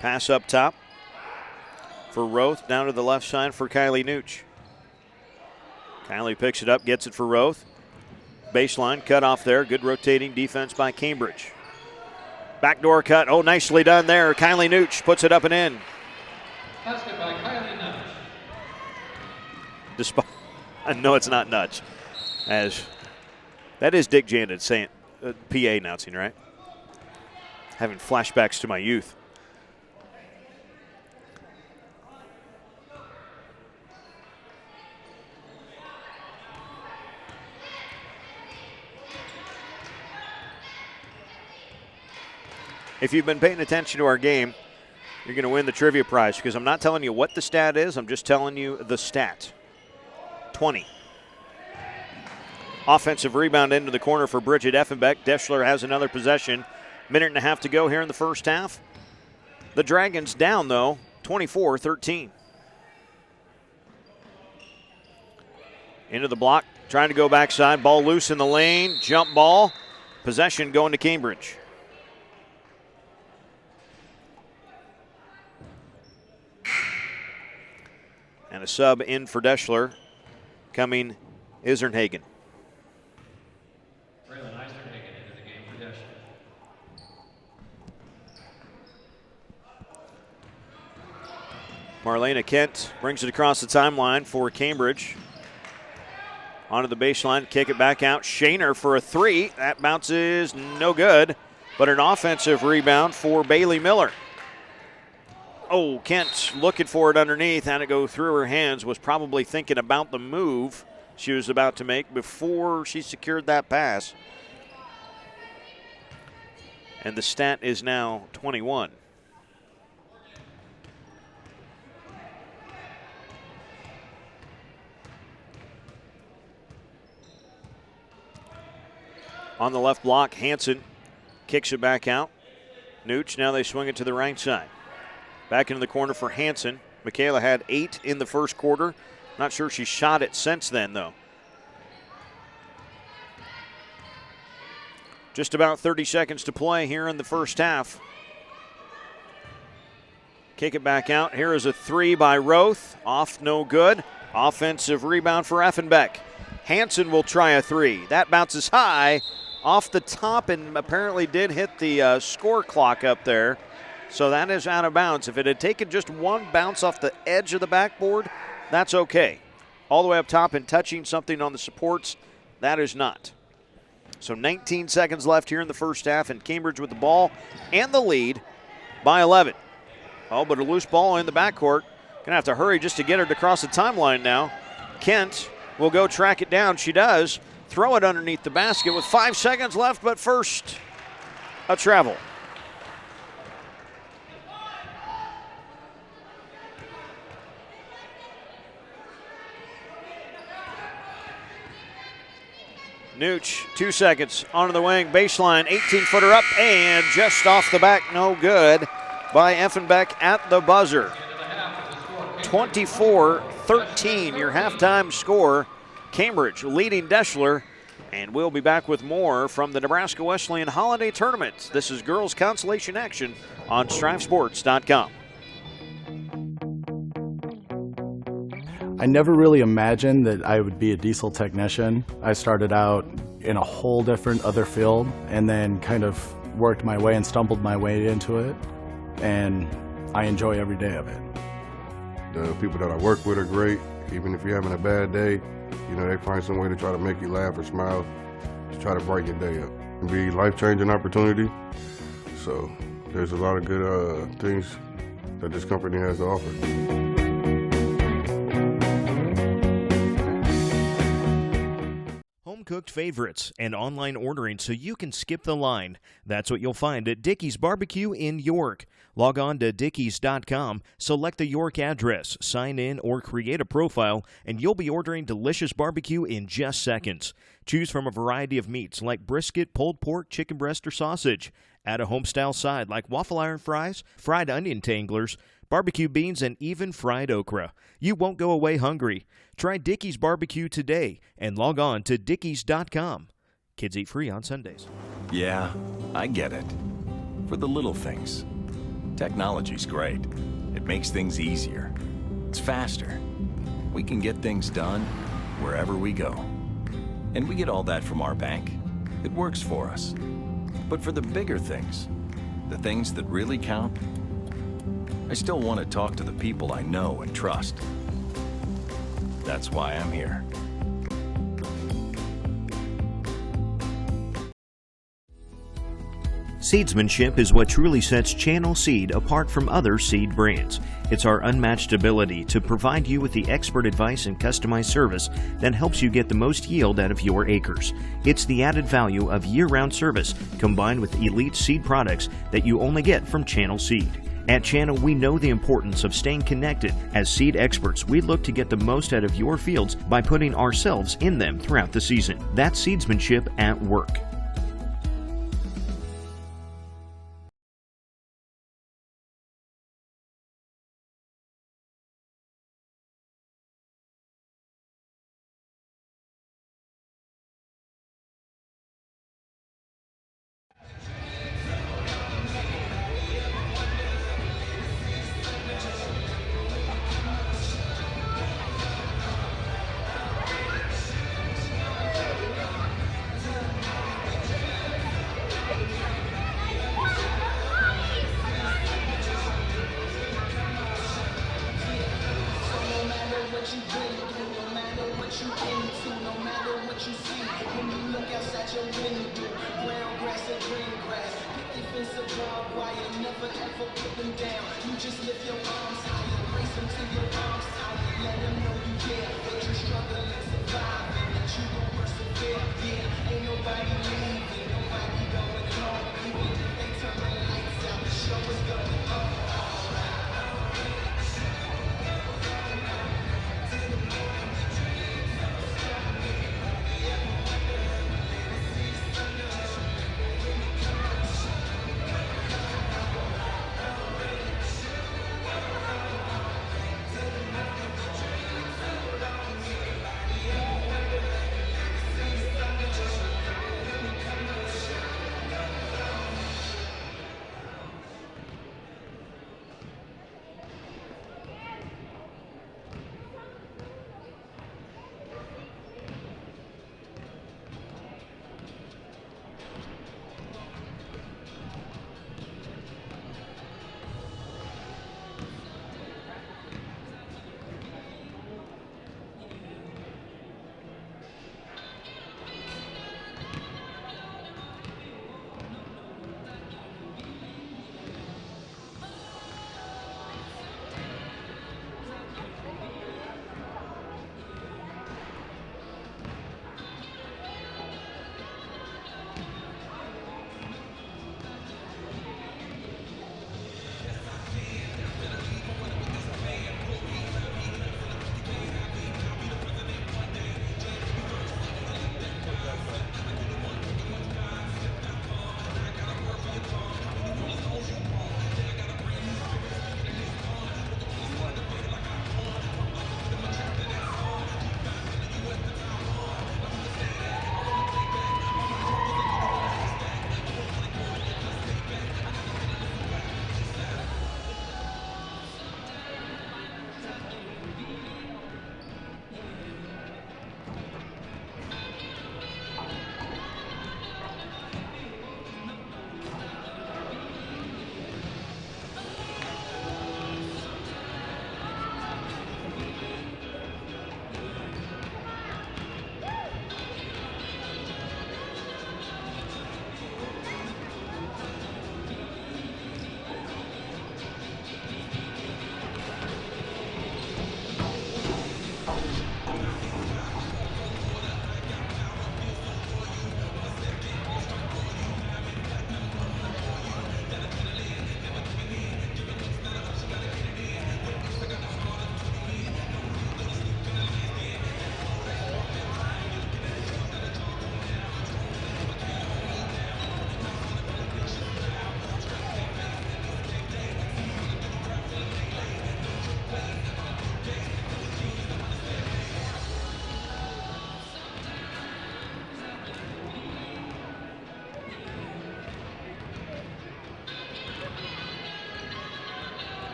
Pass up top for Roth, down to the left side for Kylie Nooch. Kylie picks it up, gets it for Roth. Baseline cut off there. Good rotating defense by Cambridge. Backdoor cut. Oh, nicely done there. Kylie Nooch puts it up and in. Basket by Kylie Nooch. Despite, no, it's not Nutch. As that is Dick Janet saying, PA announcing, right? Having flashbacks to my youth. If you've been paying attention to our game, you're going to win the trivia prize because I'm not telling you what the stat is. I'm just telling you the stat. 20. Offensive rebound into the corner for Bridget Effenbeck. Deshler has another possession. Minute and a half to go here in the first half. The Dragons down, though, 24-13. Into the block, trying to go backside. Ball loose in the lane. Jump ball. Possession going to Cambridge. And a sub in for Deshler. Coming Isernhagen. Marlena Kent brings it across the timeline for Cambridge. Onto the baseline, kick it back out. Shaner for a three. That bounces no good, but an offensive rebound for Bailey Miller. Oh, Kent looking for it underneath. Had it go through her hands. Was probably thinking about the move she was about to make before she secured that pass. And the stat is now 21. On the left block, Hansen kicks it back out. Nooch, now they swing it to the right side. Back into the corner for Hansen. Michaela had 8 in the first quarter. Not sure she shot it since then, though. Just about 30 seconds to play here in the first half. Kick it back out. Here is a three by Roth. Off, no good. Offensive rebound for Effenbeck. Hansen will try a three. That bounces high off the top and apparently did hit the score clock up there. So that is out of bounds. If it had taken just one bounce off the edge of the backboard, that's okay. All the way up top and touching something on the supports, that is not. So 19 seconds left here in the first half, and Cambridge with the ball and the lead by 11. Oh, but a loose ball in the backcourt. Gonna have to hurry just to get her to cross the timeline now. Kent will go track it down. She does. Throw it underneath the basket with 5 seconds left, but first, a travel. Nooch, 2 seconds, onto the wing, baseline, 18-footer up, and just off the back, no good by Effenbeck at the buzzer. 24-13, your halftime score. Cambridge leading Deshler, and we'll be back with more from the Nebraska Wesleyan Holiday Tournament. This is girls consolation action on StriveSports.com. I never really imagined that I would be a diesel technician. I started out in a whole different other field and then kind of worked my way and stumbled my way into it, and I enjoy every day of it. The people that I work with are great. Even if you're having a bad day, you know, they find some way to try to make you laugh or smile to try to brighten your day up. It'll be a life-changing opportunity. So there's a lot of good things that this company has to offer. Home-cooked favorites and online ordering so you can skip the line. That's what you'll find at Dickey's Barbecue in York. Log on to Dickeys.com, select the York address, sign in or create a profile, and you'll be ordering delicious barbecue in just seconds. Choose from a variety of meats like brisket, pulled pork, chicken breast, or sausage. Add a home-style side like waffle iron fries, fried onion tanglers, barbecue beans, and even fried okra. You won't go away hungry. Try Dickey's Barbecue today and log on to Dickeys.com. Kids eat free on Sundays. Yeah, I get it. For the little things. Technology's great. It makes things easier. It's faster. We can get things done wherever we go. And we get all that from our bank. It works for us. But for the bigger things, the things that really count, I still want to talk to the people I know and trust. That's why I'm here. Seedsmanship is what truly sets Channel Seed apart from other seed brands. It's our unmatched ability to provide you with the expert advice and customized service that helps you get the most yield out of your acres. It's the added value of year-round service combined with elite seed products that you only get from Channel Seed. At Channel, we know the importance of staying connected. As seed experts, we look to get the most out of your fields by putting ourselves in them throughout the season. That's seedsmanship at work.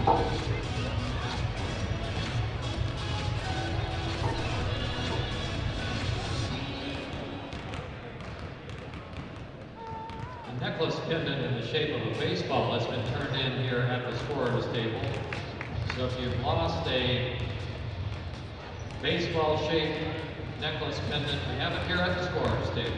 A necklace pendant in the shape of a baseball has been turned in here at the scorer's table. So if you've lost a baseball-shaped necklace pendant, we have it here at the scorer's table.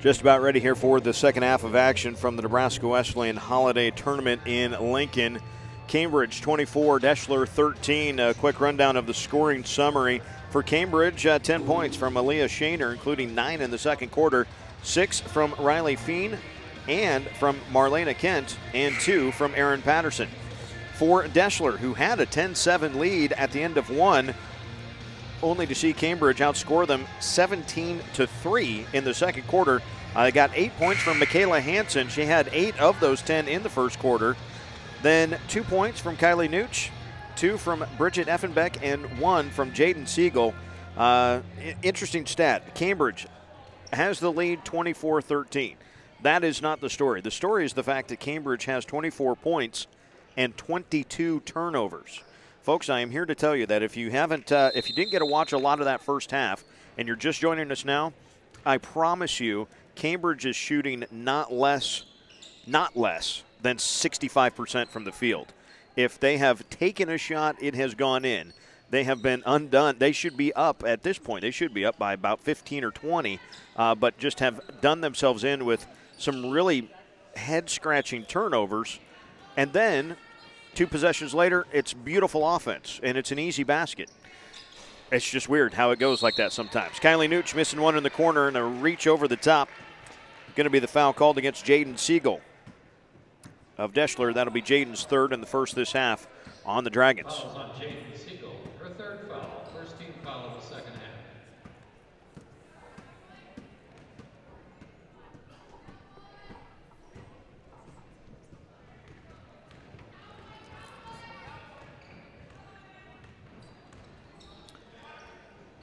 Just about ready here for the second half of action from the Nebraska Wesleyan Holiday Tournament in Lincoln. Cambridge 24, Deshler 13. A quick rundown of the scoring summary. For Cambridge, 10 points from Aaliyah Shaner, including 9 in the second quarter, 6 from Riley Feen, and from Marlena Kent, and 2 from Aaron Patterson. For Deshler, who had a 10-7 lead at the end of one, only to see Cambridge outscore them 17-3 in the second quarter. Got 8 points from Michaela Hansen. She had 8 of those 10 in the first quarter. Then 2 points from Kylie Nooch, 2 from Bridget Effenbeck, and 1 from Jaden Siegel. Interesting stat. Cambridge has the lead 24-13. That is not the story. The story is the fact that Cambridge has 24 points and 22 turnovers. Folks, I am here to tell you that if you didn't get to watch a lot of that first half and you're just joining us now, I promise you Cambridge is shooting not less than 65% from the field. If they have taken a shot, it has gone in. They have been undone. They should be up at this point. They should be up by about 15 or 20, but just have done themselves in with some really head-scratching turnovers. And then 2 possessions later, it's beautiful offense, and it's an easy basket. It's just weird how it goes like that sometimes. Kylie Nooch missing one in the corner and a reach over the top. Going to be the foul called against Jaden Siegel of Deshler. That'll be Jaden's third and the first this half on the Dragons. Fouls on Jaden Siegel, her third foul, first team foul of the second half.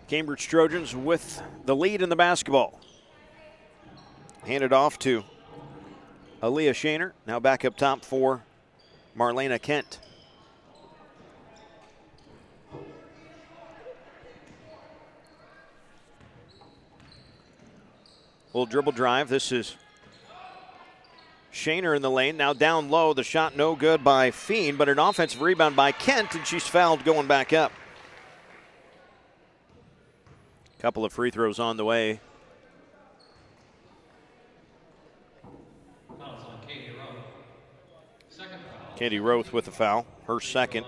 Cambridge Trojans with the lead in the basketball. Handed off to Aaliyah Shaner. Now back up top for Marlena Kent. Little dribble drive. This is Shaner in the lane. Now down low. The shot no good by Feen, but an offensive rebound by Kent, and she's fouled going back up. Couple of free throws on the way. Fouls on Katie Roth. Second foul. Katie Roth with the foul. Her second.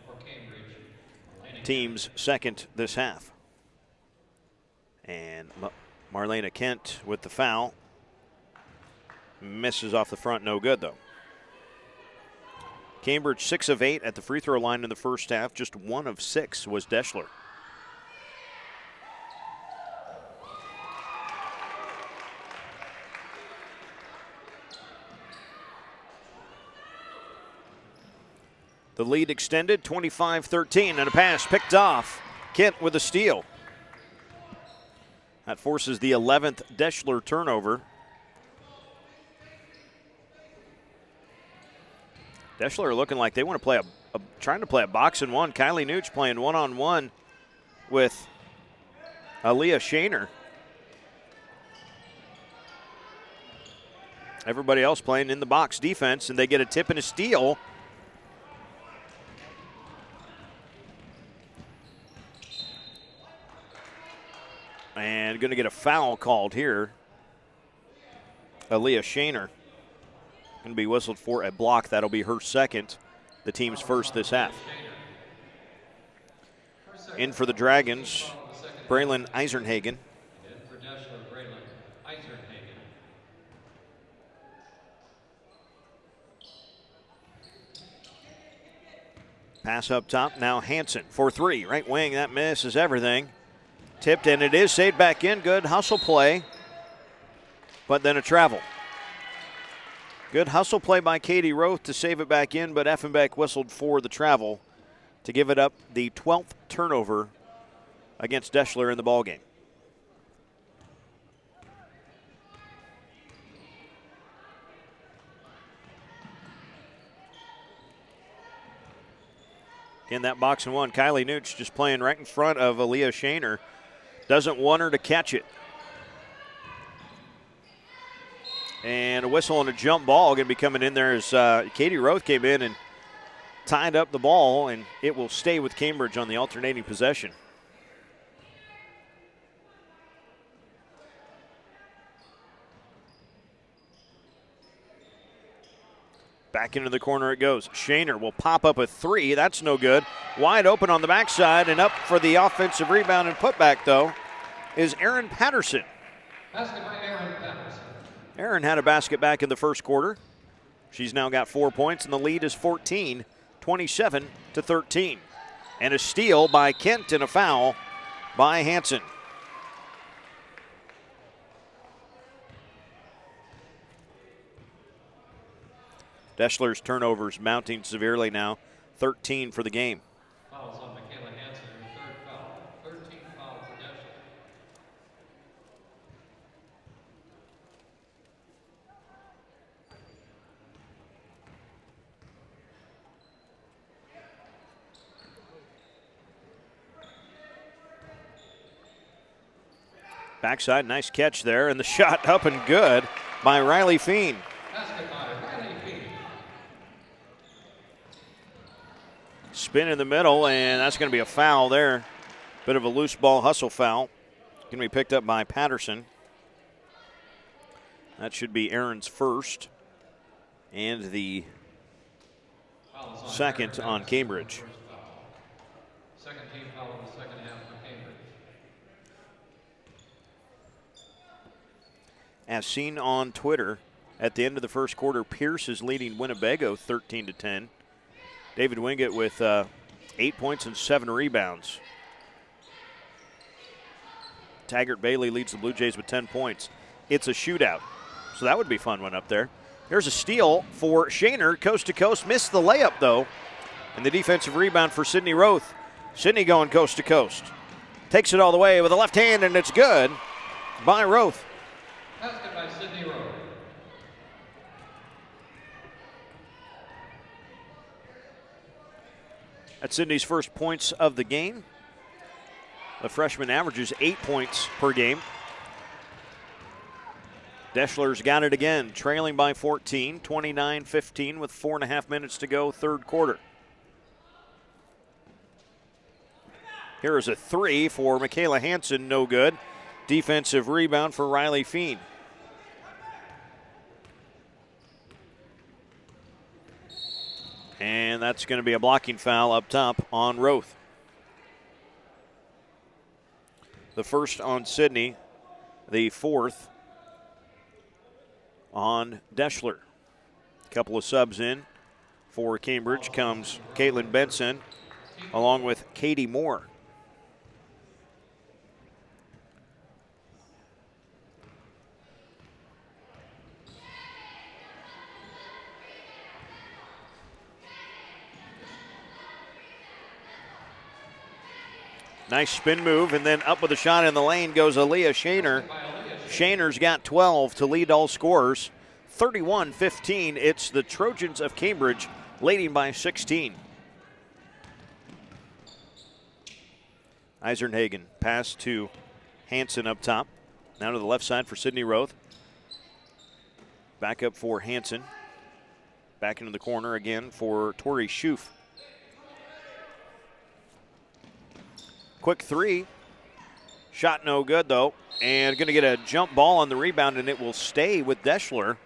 For Cambridge. Team's second this half. And Marlena Kent with the foul. Misses off the front, no good though. Cambridge 6 of 8 at the free throw line in the first half. Just 1 of 6 was Deshler. The lead extended 25-13, and a pass picked off. Kent with a steal. That forces the 11th Deshler turnover. Deshler looking like they want to play trying to play a box and one. Kylie Nooch playing one-on-one with Aaliyah Shaner. Everybody else playing in the box defense, and they get a tip and a steal. And going to get a foul called here. Aaliyah Shaner going to be whistled for a block. That'll be her second, the team's first this half. In for the Dragons, Braylon Eisenhagen. In for Deshler, Braylon Eisenhagen. Pass up top, now Hanson for three. Right wing, that misses everything. Tipped, and it is saved back in. Good hustle play, but then a travel. Good hustle play by Katie Roth to save it back in, but Effenbeck whistled for the travel to give it up the 12th turnover against Deshler in the ballgame. In that box and one, Kylie Nooch just playing right in front of Aaliyah Shaner. Doesn't want her to catch it. And a whistle and a jump ball going to be coming in there as Katie Roth came in and tied up the ball, and it will stay with Cambridge on the alternating possession. Back into the corner it goes. Shaner will pop up a three. That's no good. Wide open on the backside, and up for the offensive rebound and putback, though, is Erin Patterson. Basket by Erin Patterson. Erin had a basket back in the first quarter. She's now got 4 points, and the lead is 14, 27-13. And a steal by Kent and a foul by Hanson. Deshler's turnovers mounting severely now, 13 for the game. Fouls on Michaela Hanson, her third foul. 13 foul for Deshler. Backside, nice catch there, and the shot up and good by Riley Feen. Basket by Riley Feen. Spin in the middle, and that's going to be a foul there. Bit of a loose ball hustle foul. Going to be picked up by Patterson. That should be Aaron's first and the Fouls on second Erin on Patterson, Cambridge. her first foul. Second team foul in the second half for Cambridge. As seen on Twitter, at the end of the first quarter, Pierce is leading Winnebago 13-10. David Wingate with 8 points and 7 rebounds. Taggart Bailey leads the Blue Jays with 10 points. It's a shootout, so that would be fun one up there. Here's a steal for Shaner, coast to coast. Missed the layup, though. And the defensive rebound for Sydney Roth. Sydney going coast to coast. Takes it all the way with a left hand, and it's good by Roth. Basket by Sydney Rowe. That's Sydney's first points of the game. The freshman averages 8 points per game. Deshler's got it again, trailing by 14, 29-15 with 4.5 minutes to go, third quarter. Here is a three for Michaela Hanson, no good. Defensive rebound for Riley Feen. And that's going to be a blocking foul up top on Roth. The first on Sydney, the fourth on Deshler. A couple of subs in for Cambridge comes Caitlin Benson along with Katie Moore. Nice spin move, and then up with a shot in the lane goes Aaliyah Shaner. Shaner's got 12 to lead all scorers. 31-15, it's the Trojans of Cambridge leading by 16. Eisenhagen pass to Hanson up top. Now to the left side for Sydney Roth. Back up for Hanson. Back into the corner again for Tori Schoof. Quick three. Shot no good though. And going to get a jump ball on the rebound, and it will stay with Deshler.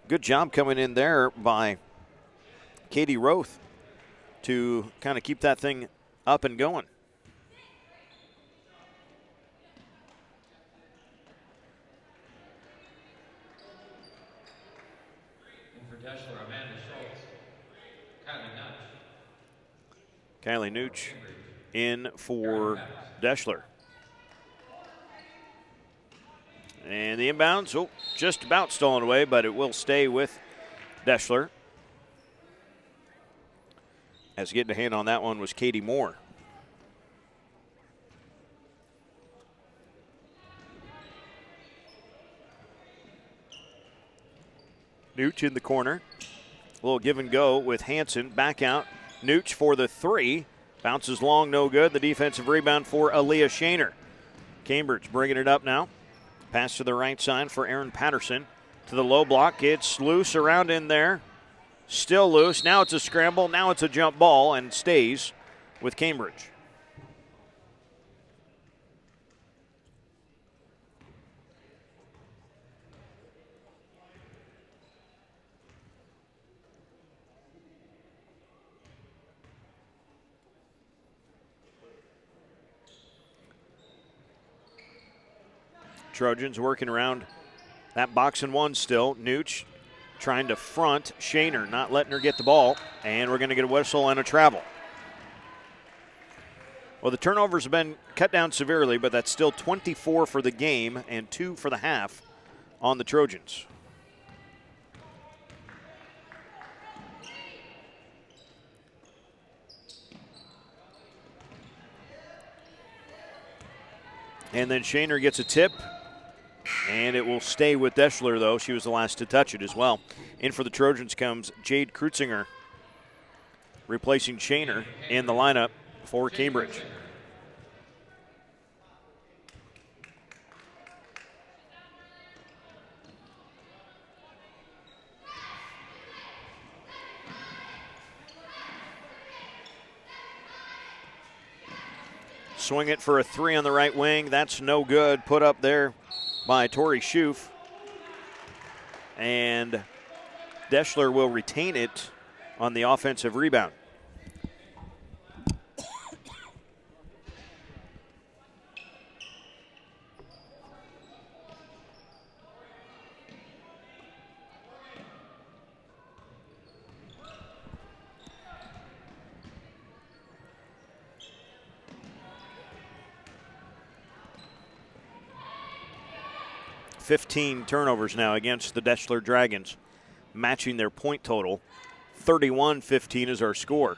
Good job coming in there by Katie Roth to kind of keep that thing up and going. Kylie Nooch in for Deshler. And the inbounds, just about stolen away, but it will stay with Deshler. As getting a hand on that one was Katie Moore. Nooch in the corner. A little give and go with Hanson. Back out. Nooch for the three. Bounces long, no good. The defensive rebound for Aaliyah Shaner. Cambridge bringing it up now. Pass to the right side for Aaron Patterson. To the low block. It's loose around in there. Still loose. Now it's a scramble. Now it's a jump ball and stays with Cambridge. Trojans working around that box and one still. Nooch trying to front Shaner, not letting her get the ball. And we're going to get a whistle and a travel. Well, the turnovers have been cut down severely, but that's still 24 for the game and 2 for the half on the Trojans. And then Shaner gets a tip. And it will stay with Deshler, though. She was the last to touch it as well. In for the Trojans comes Jade Krutzinger, replacing Shaner in the lineup for Cambridge. Swing it for a three on the right wing. That's no good. Put up there by Tori Schoof. And Deshler will retain it on the offensive rebound. $15 turnovers now against the Deshler Dragons, matching their point total. 31-15 is our score.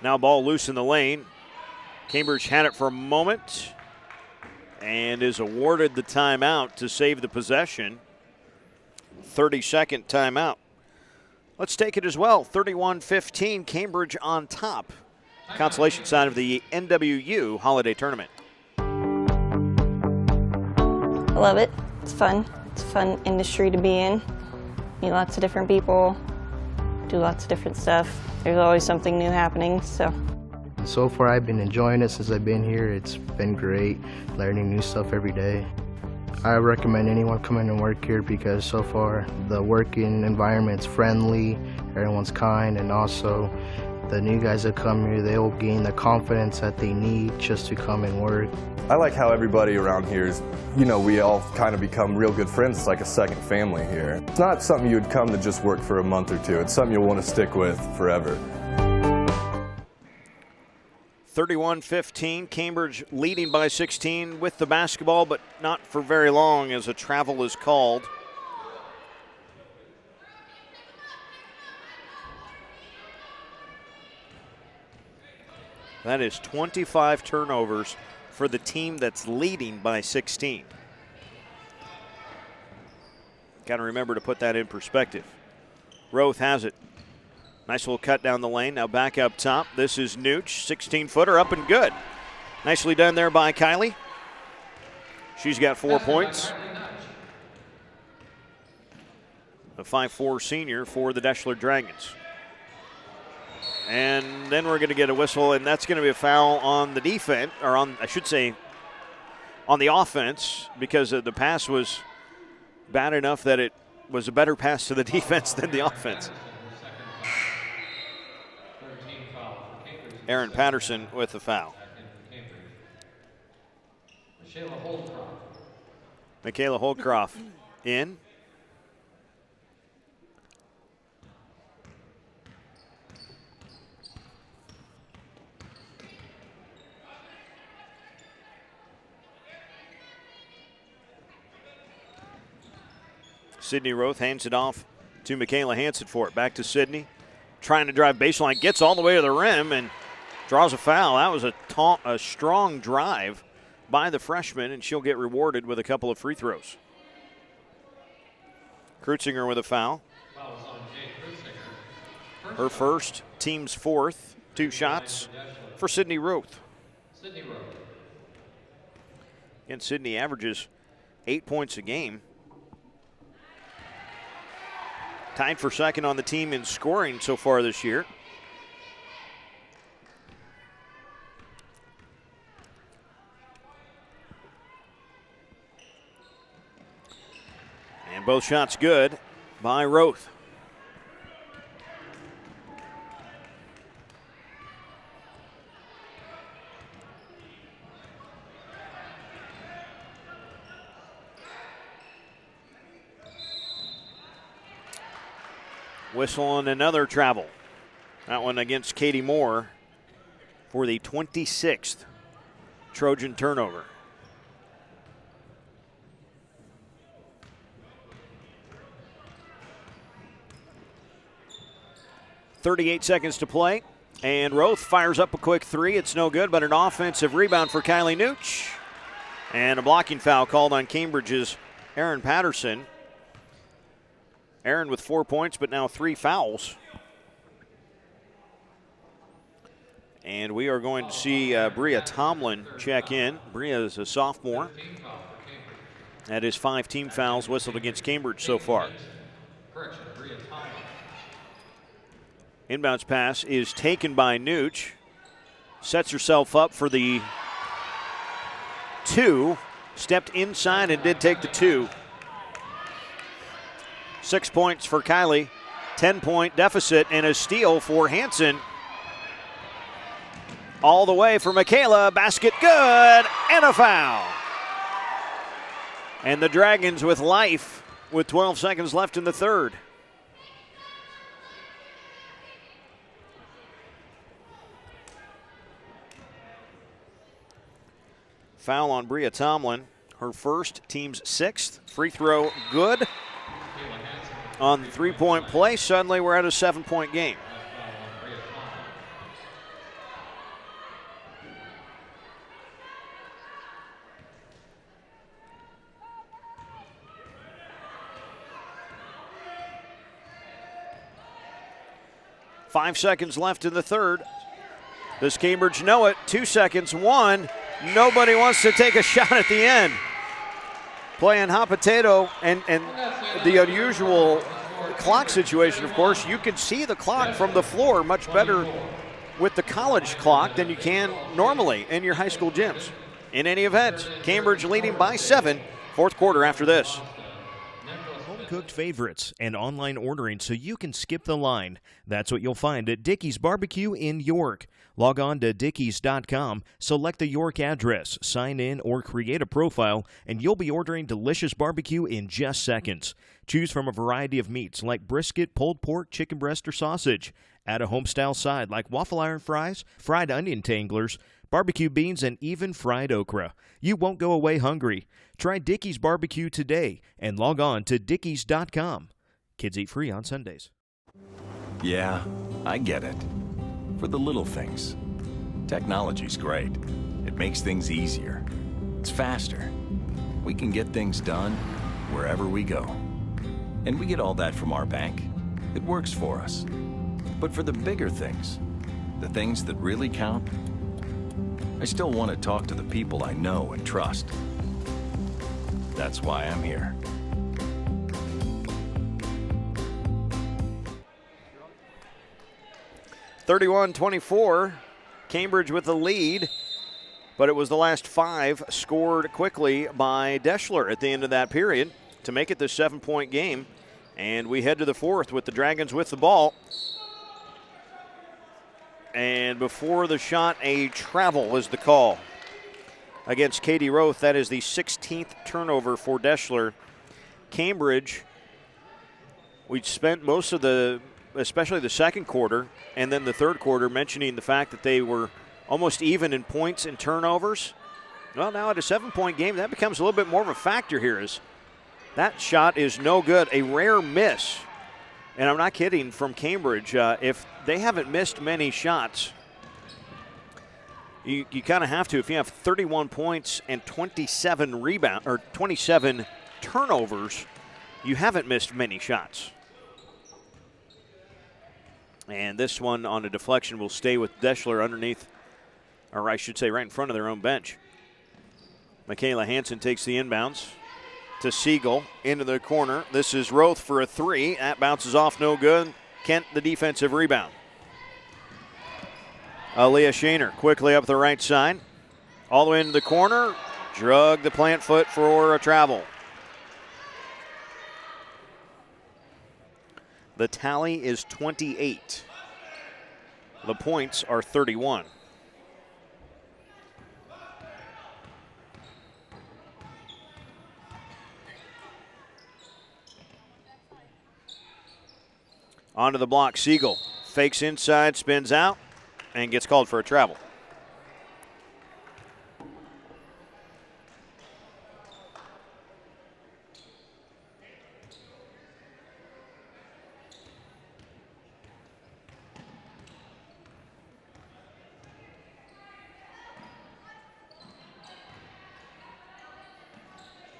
Now ball loose in the lane. Cambridge had it for a moment and is awarded the timeout to save the possession. 30-second timeout. Let's take it as well. 31-15, Cambridge on top. Consolation sign of the NWU Holiday Tournament. I love it. It's fun. It's a fun industry to be in. Meet lots of different people, do lots of different stuff. There's always something new happening, so. So far I've been enjoying it since I've been here. It's been great, learning new stuff every day. I recommend anyone coming and work here because so far the working environment's friendly, everyone's kind, and also the new guys that come here, they'll gain the confidence that they need just to come and work. I like how everybody around here is, we all kind of become real good friends. It's like a second family here. It's not something you would come to just work for a month or two. It's something you'll want to stick with forever. 31-15, Cambridge leading by 16 with the basketball, but not for very long as a travel is called. That is 25 turnovers for the team that's leading by 16. Got to remember to put that in perspective. Roth has it. Nice little cut down the lane. Now back up top. This is Nooch. 16-footer up and good. Nicely done there by Kylie. She's got 4 points. A 5'4" senior for the Deshler Dragons. And then we're going to get a whistle, and that's going to be a foul on the defense, or on, I should say, on the offense, because the pass was bad enough that it was a better pass to the defense than the offense. Aaron Patterson with the foul. Michaela Holdcroft in. Sydney Roth hands it off to Michaela Hansen for it. Back to Sydney. Trying to drive baseline. Gets all the way to the rim and draws a foul. That was a strong drive by the freshman, and she'll get rewarded with a couple of free throws. Krutzinger with a foul. Her first, team's fourth. 2 shots for Sydney Roth. And Sydney averages 8 points a game. Tied for second on the team in scoring so far this year. And both shots good by Roth. Whistle on another travel. That one against Katie Moore for the 26th Trojan turnover. .38 seconds to play, and Roth fires up a quick 3. It's no good, but an offensive rebound for Kylie Nooch. And a blocking foul called on Cambridge's Aaron Patterson. Aaron with 4 points, but now 3 fouls. And we are going to see Bria Tomlin check in. Bria is a sophomore. That is 5 team fouls whistled against Cambridge so far. Inbounds pass is taken by Nooch. Sets herself up for the 2. Stepped inside and did take the 2. 6 points for Kylie, 10-point deficit, and a steal for Hansen. All the way for Michaela, basket good, and a foul. And the Dragons with life with 12 seconds left in the third. Foul on Bria Tomlin, her first, team's 6th. Free throw good. On the 3-point play, suddenly we're at a 7-point game. Five seconds left in the third. Does Cambridge know it? 2 seconds, 1. Nobody wants to take a shot at the end. Playing hot potato, and the unusual clock situation, of course, you can see the clock from the floor much better with the college clock than you can normally in your high school gyms. In any event, Cambridge leading by 7, fourth quarter after this. Home-cooked favorites and online ordering so you can skip the line. That's what you'll find at Dickey's Barbecue in York. Log on to dickeys.com, select the York address, sign in or create a profile, and you'll be ordering delicious barbecue in just seconds. Choose from a variety of meats like brisket, pulled pork, chicken breast, or sausage. Add a home-style side like waffle iron fries, fried onion tanglers, barbecue beans, and even fried okra. You won't go away hungry. Try Dickey's Barbecue today and log on to dickeys.com. Kids eat free on Sundays. Yeah, I get it. For the little things. Technology's great. It makes things easier. It's faster. We can get things done wherever we go. And we get all that from our bank. It works for us. But for the bigger things, the things that really count, I still want to talk to the people I know and trust. That's why I'm here. (31-24), Cambridge with the lead, but it was the last 5 scored quickly by Deshler at the end of that period to make it this 7-point game. And we head to the 4th with the Dragons with the ball. And before the shot, a travel was the call against Katie Roth. That is the 16th turnover for Deshler. Cambridge, we spent most of especially the second quarter and then the third quarter, mentioning the fact that they were almost even in points and turnovers. Well, now at a 7-point game, that becomes a little bit more of a factor here. Is that shot is no good, a rare miss. And I'm not kidding, from Cambridge. If they haven't missed many shots, you kind of have to. If you have 31 points and 27 turnovers, you haven't missed many shots. And this one on a deflection will stay with Deshler underneath, or I should say right in front of their own bench. Michaela Hansen takes the inbounds to Siegel into the corner. This is Roth for a 3. That bounces off, no good. Kent the defensive rebound. Aaliyah Shaner quickly up the right side. All the way into the corner. Drug the plant foot for a travel. The tally is 28. The points are 31. Onto the block, Siegel fakes inside, spins out, and gets called for a travel.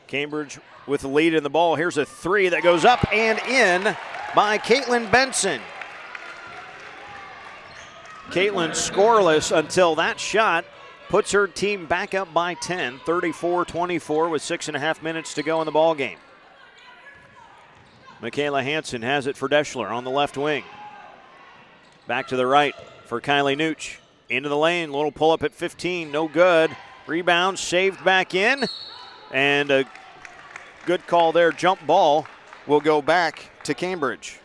Cambridge with the lead in the ball. Here's a 3 that goes up and in by Caitlin Benson. Caitlin scoreless until that shot puts her team back up by 10, 34-24 with 6.5 minutes to go in the ball game. Michaela Hansen has it for Deshler on the left wing. Back to the right for Kylie Nooch. Into the lane, little pull-up at 15, no good. Rebound saved back in, and a good call there. Jump ball will go back to Cambridge.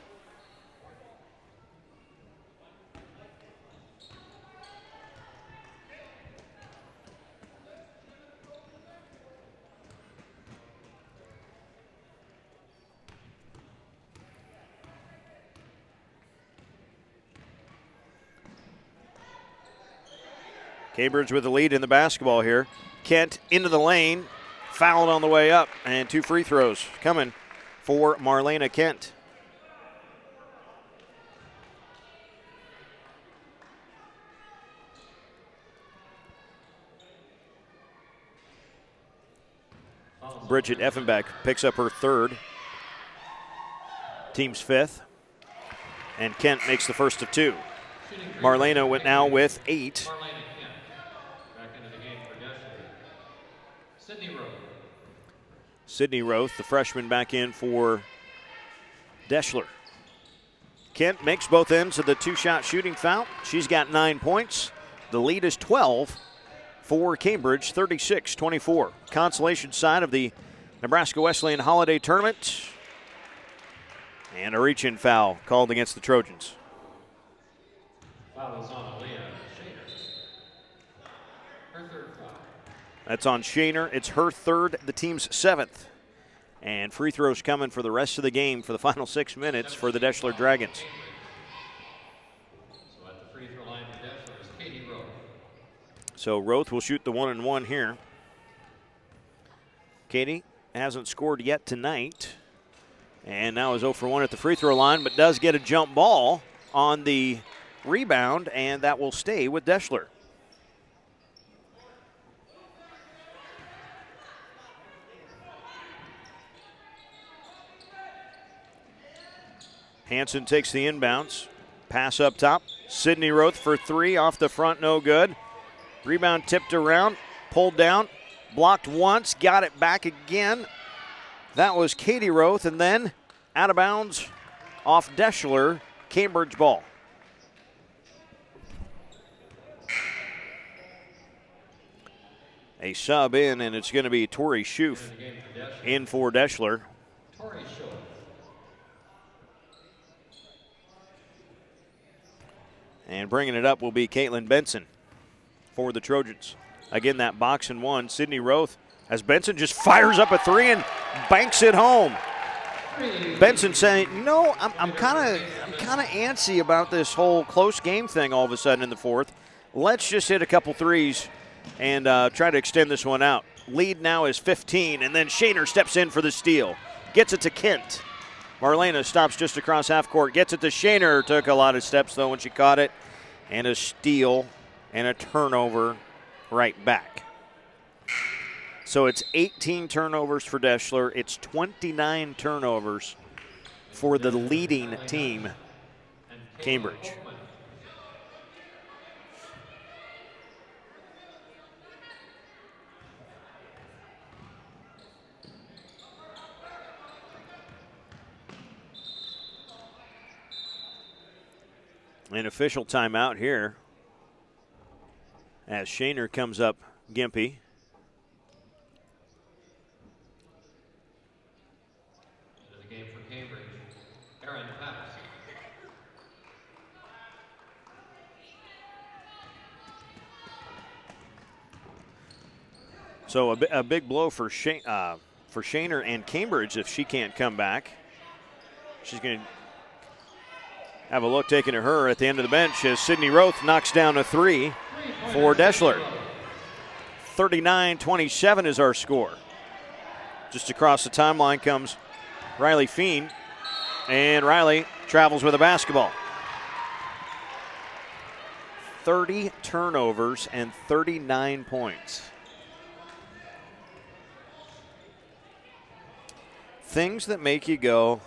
Cambridge with the lead in the basketball here. Kent into the lane, fouled on the way up, and 2 free throws coming for Marlena Kent. Bridget Effenbeck picks up her 3rd, team's 5th, and Kent makes the first of 2. Marlena went now with 8. Sydney Roth, the freshman, back in for Deshler. Kent makes both ends of the 2-shot shooting foul. She's got 9 points. The lead is 12 for Cambridge, 36-24. Consolation side of the Nebraska Wesleyan Holiday Tournament. And a reach-in foul called against the Trojans. Foul is on Aaliyah Shaner. Her 3rd foul. That's on Shaner. It's her 3rd, the team's 7th. And free throws coming for the rest of the game for the final 6 minutes for the Deshler Dragons. So at the free throw line for Deshler is Katie Roth. So Roth will shoot the 1-and-1 here. Katie hasn't scored yet tonight. And now is 0 for 1 at the free throw line, but does get a jump ball on the rebound, and that will stay with Deshler. Hanson takes the inbounds. Pass up top. Sydney Roth for three. Off the front, no good. Rebound tipped around. Pulled down. Blocked once. Got it back again. That was Katie Roth. And then out of bounds off Deshler. Cambridge ball. A sub in, and it's going to be Tori Schoof in for Deshler. And bringing it up will be Caitlin Benson for the Trojans. Again, that box and one. Sydney Roth, as Benson just fires up a three and banks it home. Benson saying, you know, I'm kind of antsy about this whole close game thing all of a sudden in the fourth. Let's just hit a couple threes and try to extend this one out. Lead now is 15, and then Shaner steps in for the steal. Gets it to Kent. Marlena stops just across half court. Gets it to Shaner. Took a lot of steps, though, when she caught it. And a steal and a turnover right back. So it's 18 turnovers for Deshler. It's 29 turnovers for the leading team, Cambridge. An official timeout here as Shaner comes up gimpy. Into the game for Cambridge, Aaron Pass. So a big blow for Shaner and Cambridge if she can't come back. She's going to have a look taken to her at the end of the bench as Sydney Roth knocks down a three for Deshler. 39-27 is our score. Just across the timeline comes Riley Feen, and Riley travels with a basketball. 30 turnovers and 39 points. Things that make you go,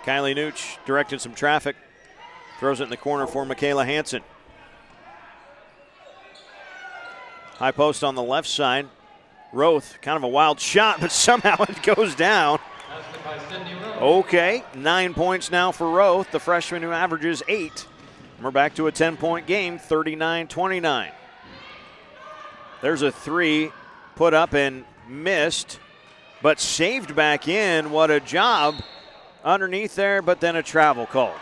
Kylie Nooch directed some traffic. Throws it in the corner for Michaela Hanson. High post on the left side. Roth, kind of a wild shot, but somehow it goes down. Okay, 9 points now for Roth, the freshman who averages 8. We're back to a 10-point game, 39-29. There's a three put up and missed, but saved back in. What a job underneath there, but then a travel call.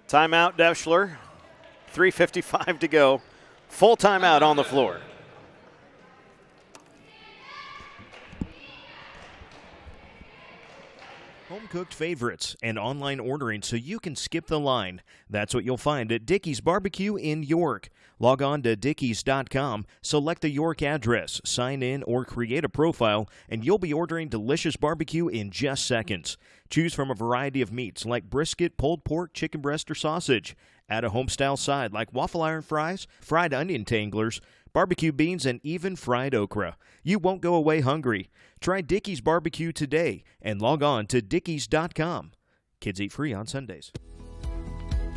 Timeout, Deshler. 3:55 to go. Full timeout on the floor. Home-cooked favorites and online ordering so you can skip the line. That's what you'll find at Dickey's Barbecue in York. Log on to Dickeys.com, select the York address, sign in, or create a profile, and you'll be ordering delicious barbecue in just seconds. Choose from a variety of meats like brisket, pulled pork, chicken breast, or sausage. Add a home-style side like waffle iron fries, fried onion tanglers, barbecue beans, and even fried okra. You won't go away hungry. Try Dickey's Barbecue today and log on to Dickeys.com. Kids eat free on Sundays.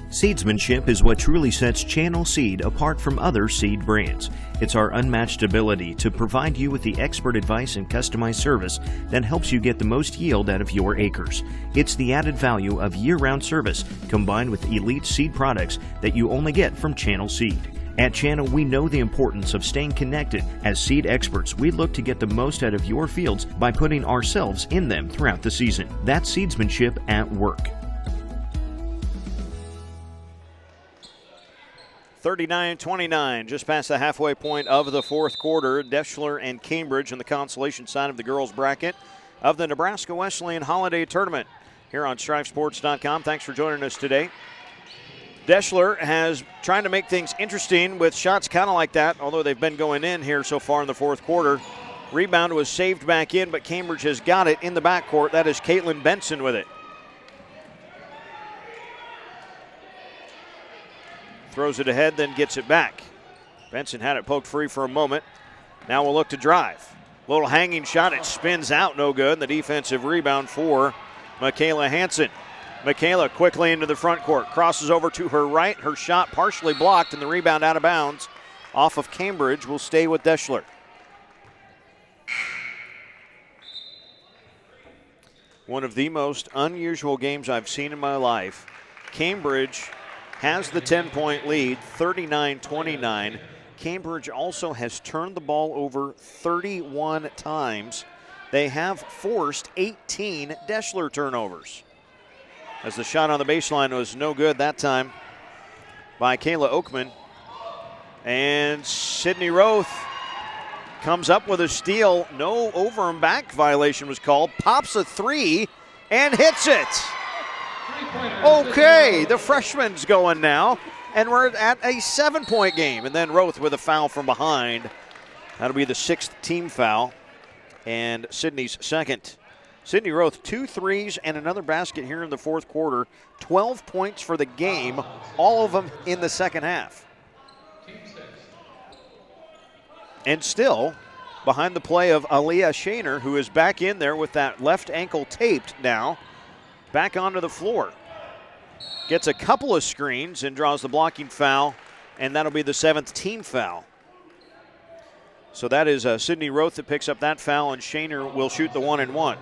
Seedsmanship is what truly sets Channel Seed apart from other seed brands. It's our unmatched ability to provide you with the expert advice and customized service that helps you get the most yield out of your acres. It's the added value of year-round service combined with elite seed products that you only get from Channel Seed. At Channel, we know the importance of staying connected. As seed experts, we look to get the most out of your fields by putting ourselves in them throughout the season. That's seedsmanship at work. 39-29, just past the halfway point of the fourth quarter. Deshler and Cambridge in the consolation side of the girls bracket of the Nebraska Wesleyan Holiday Tournament here on StriveSports.com. Thanks for joining us today. Deshler has trying to make things interesting with shots kind of like that, although they've been going in here so far in the fourth quarter. Rebound was saved back in, but Cambridge has got it in the backcourt. That is Caitlin Benson with it. Throws it ahead, then gets it back. Benson had it poked free for a moment. Now we'll look to drive. Little hanging shot, it spins out, no good. The defensive rebound for Michaela Hansen. Michaela quickly into the front court, crosses over to her right. Her shot partially blocked, and the rebound out of bounds off of Cambridge will stay with Deshler. One of the most unusual games I've seen in my life. Cambridge has the 10-point lead, 39-29. Cambridge also has turned the ball over 31 times. They have forced 18 Deshler turnovers. As the shot on the baseline was no good that time by Kayla Oakman. And Sydney Roth comes up with a steal. No over and back violation was called. Pops a three and hits it. Okay, the freshman's going now. And we're at a 7-point game. And then Roth with a foul from behind. That'll be the 6th team foul. And Sydney's second. Sydney Roth, 2 threes and another basket here in the fourth quarter. 12 points for the game, all of them in the second half. And still behind the play of Aaliyah Shaner, who is back in there with that left ankle taped now. Back onto the floor. Gets a couple of screens and draws the blocking foul, and that'll be the 7th team foul. So that is Sydney Roth that picks up that foul, and Shaner will shoot the 1-and-1.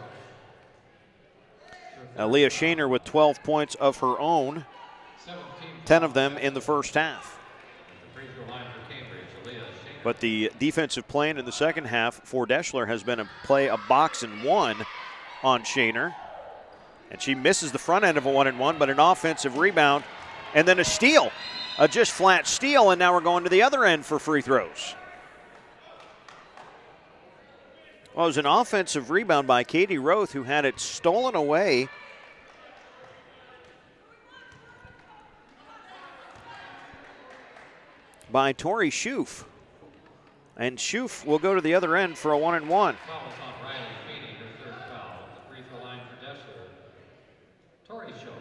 Aaliyah Shaner with 12 points of her own, 10 of them in the first half. But the defensive plan in the second half for Deshler has been a box and one on Shaner. And she misses the front end of a 1-and-1, but an offensive rebound and then a steal. A just flat steal, and now we're going to the other end for free throws. Well, it was an offensive rebound by Katie Roth, who had it stolen away by Tori Schoof. And Schoof will go to the other end for a 1-and-1. Foul is on Riley Feeney, her third foul at the free throw line for Deshler. Tori Schoof.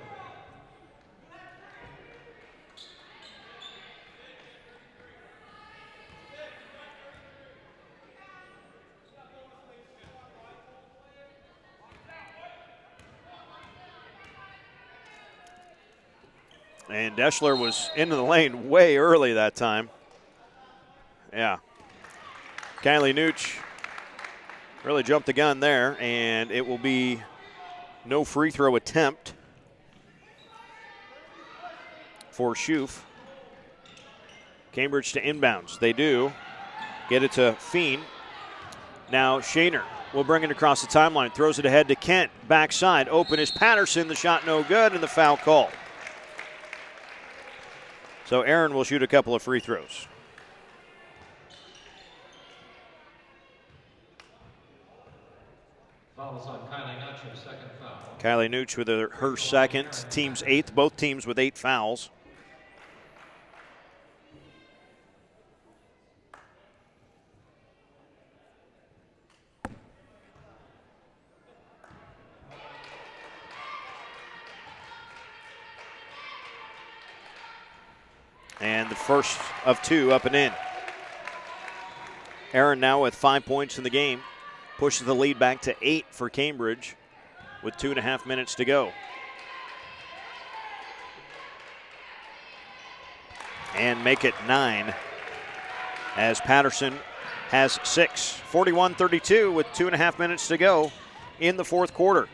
And Deshler was into the lane way early that time. Yeah. Kylie Nooch really jumped the gun there, and it will be no free throw attempt for Schoof. Cambridge to inbounds. They do. Get it to Feen. Now Shaner will bring it across the timeline. Throws it ahead to Kent. Backside. Open is Patterson. The shot no good, and the foul call. So Aaron will shoot a couple of free throws. Foul is on Kylie Nutch, her second foul. Kylie Nooch with her second, team's 8th, both teams with 8 fouls. And the first of 2 up and in. Aaron now with 5 points in the game. Pushes the lead back to 8 for Cambridge with 2.5 minutes to go. And make it 9 as Patterson has 6. 41-32 with 2.5 minutes to go in the fourth quarter.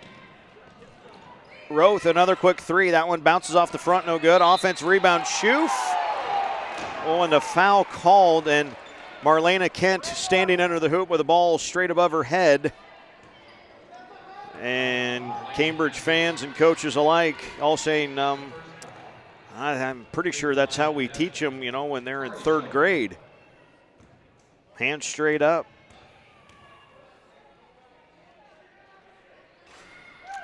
Roth, another quick 3. That one bounces off the front, no good. Offense rebound, Schoof. Oh, and the foul called, and Marlena Kent standing under the hoop with the ball straight above her head. And Cambridge fans and coaches alike all saying, I'm pretty sure that's how we teach them, you know, when they're in 3rd grade. Hands straight up.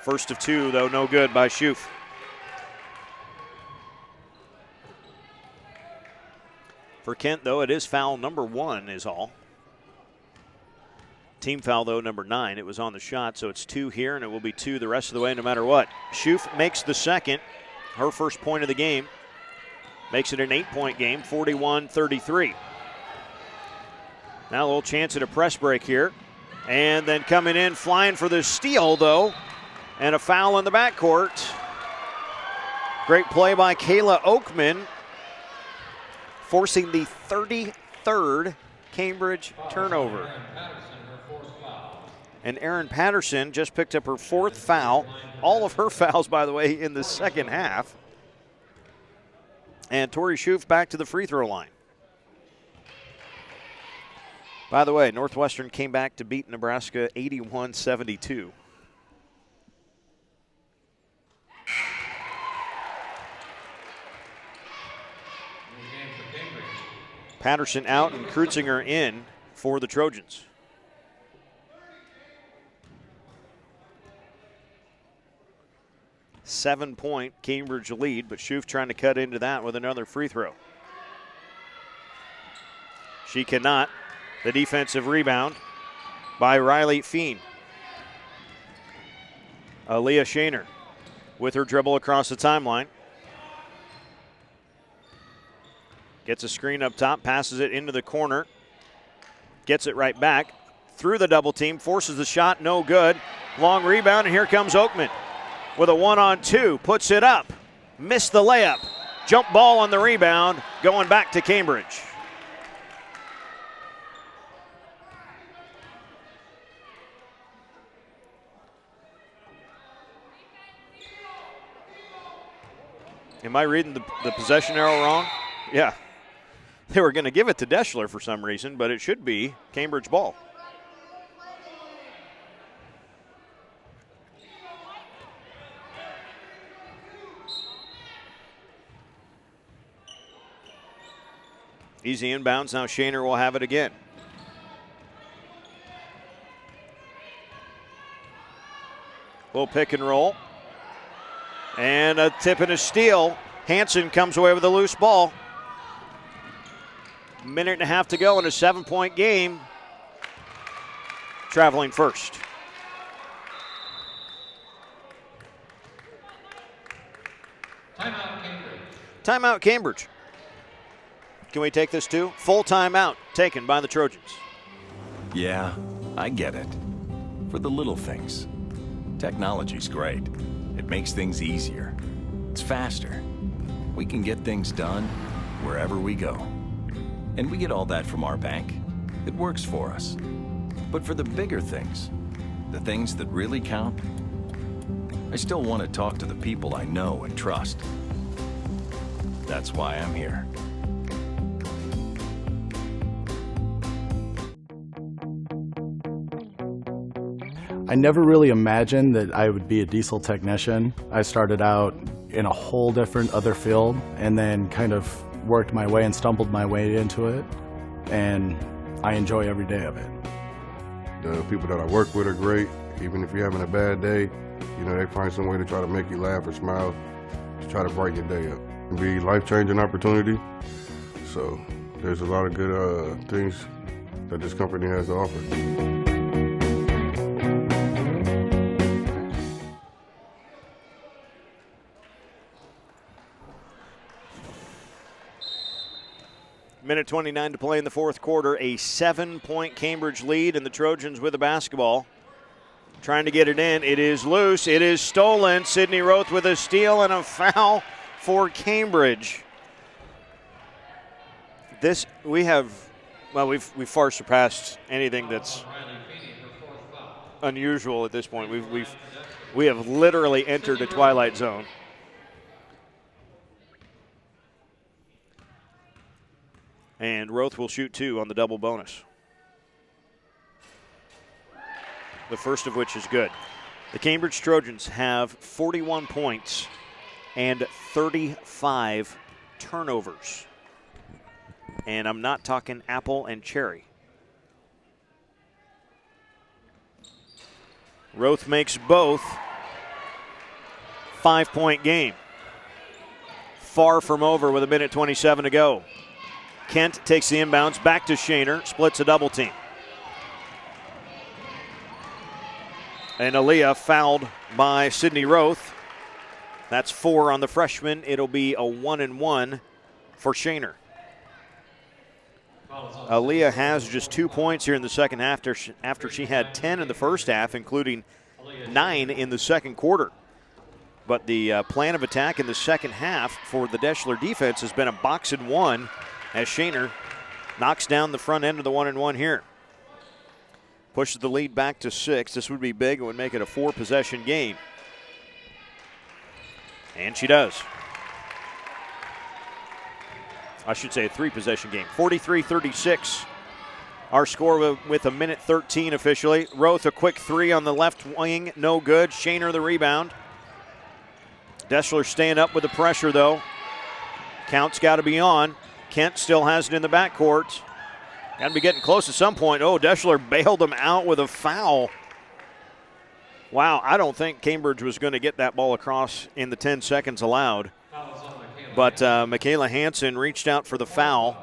First of 2, though, no good by Schoof. For Kent, though, it is foul number 1 is all. Team foul, though, number 9. It was on the shot, so it's 2 here, and it will be 2 the rest of the way no matter what. Schuf makes the second, her first point of the game. Makes it an 8-point game, 41-33. Now a little chance at a press break here. And then coming in, flying for the steal, though. And a foul in the backcourt. Great play by Kayla Oakman, forcing the 33rd Cambridge turnover. And Erin Patterson just picked up her 4th foul. All of her fouls, by the way, in the second half. And Tori Schuf back to the free throw line. By the way, Northwestern came back to beat Nebraska 81-72. Patterson out and Krutzinger in for the Trojans. Seven-point Cambridge lead, but Schuf trying to cut into that with another free throw. She cannot. The defensive rebound by Riley Feen. Aaliyah Shaner with her dribble across the timeline. Gets a screen up top, passes it into the corner. Gets it right back. Through the double team, forces the shot, no good. Long rebound, and here comes Oakman with a 1-on-2. Puts it up. Missed the layup. Jump ball on the rebound, going back to Cambridge. Am I reading the possession arrow wrong? Yeah. They were going to give it to Deshler for some reason, but it should be Cambridge ball. Easy inbounds. Now Shaner will have it again. Little pick and roll. And a tip and a steal. Hanson comes away with a loose ball. Minute and a half to go in a 7-point game. Traveling first. Timeout, Cambridge. Timeout, Cambridge. Can we take this too? Full timeout taken by the Trojans. Yeah, I get it. For the little things. Technology's great. It makes things easier. It's faster. We can get things done wherever we go. And we get all that from our bank. It works for us. But for the bigger things, the things that really count, I still want to talk to the people I know and trust. That's why I'm here. I never really imagined that I would be a diesel technician. I started out in a whole different other field and then kind of worked my way and stumbled my way into it, and I enjoy every day of it. The people that I work with are great. Even if you're having a bad day, you know, they find some way to try to make you laugh or smile, to try to brighten your day up. It'll be a life-changing opportunity. So there's a lot of good things that this company has to offer. Minute 29 to play in the fourth quarter. A 7-point Cambridge lead, and the Trojans with the basketball. Trying to get it in. It is loose. It is stolen. Sydney Roth with a steal and a foul for Cambridge. This we've far surpassed anything that's unusual at this point. We have literally entered a twilight zone. And Roth will shoot 2 on the double bonus. The first of which is good. The Cambridge Trojans have 41 points and 35 turnovers. And I'm not talking apple and cherry. Roth makes both. 5-point game. Far from over with a minute 27 to go. Kent takes the inbounds back to Shaner, splits a double team. And Aaliyah fouled by Sydney Roth. That's 4 on the freshman. It'll be a 1-and-1 for Shaner. Aaliyah has just 2 points here in the second half after she had 10 in the first half, including 9 in the second quarter. But the plan of attack in the second half for the Deshler defense has been a box-and-one as Shaner knocks down the front end of the 1-and-1 here. Pushes the lead back to 6. This would be big. It would make it a 4-possession game. And she does. I should say a 3-possession game. 43-36. Our score with a minute 13 officially. Roth a quick 3 on the left wing. No good. Shaner the rebound. Deshler staying up with the pressure though. Count's got to be on. Kent still has it in the backcourt. Got to be getting close at some point. Oh, Deshler bailed him out with a foul. Wow, I don't think Cambridge was going to get that ball across in the 10 seconds allowed. But Michaela Hansen reached out for the foul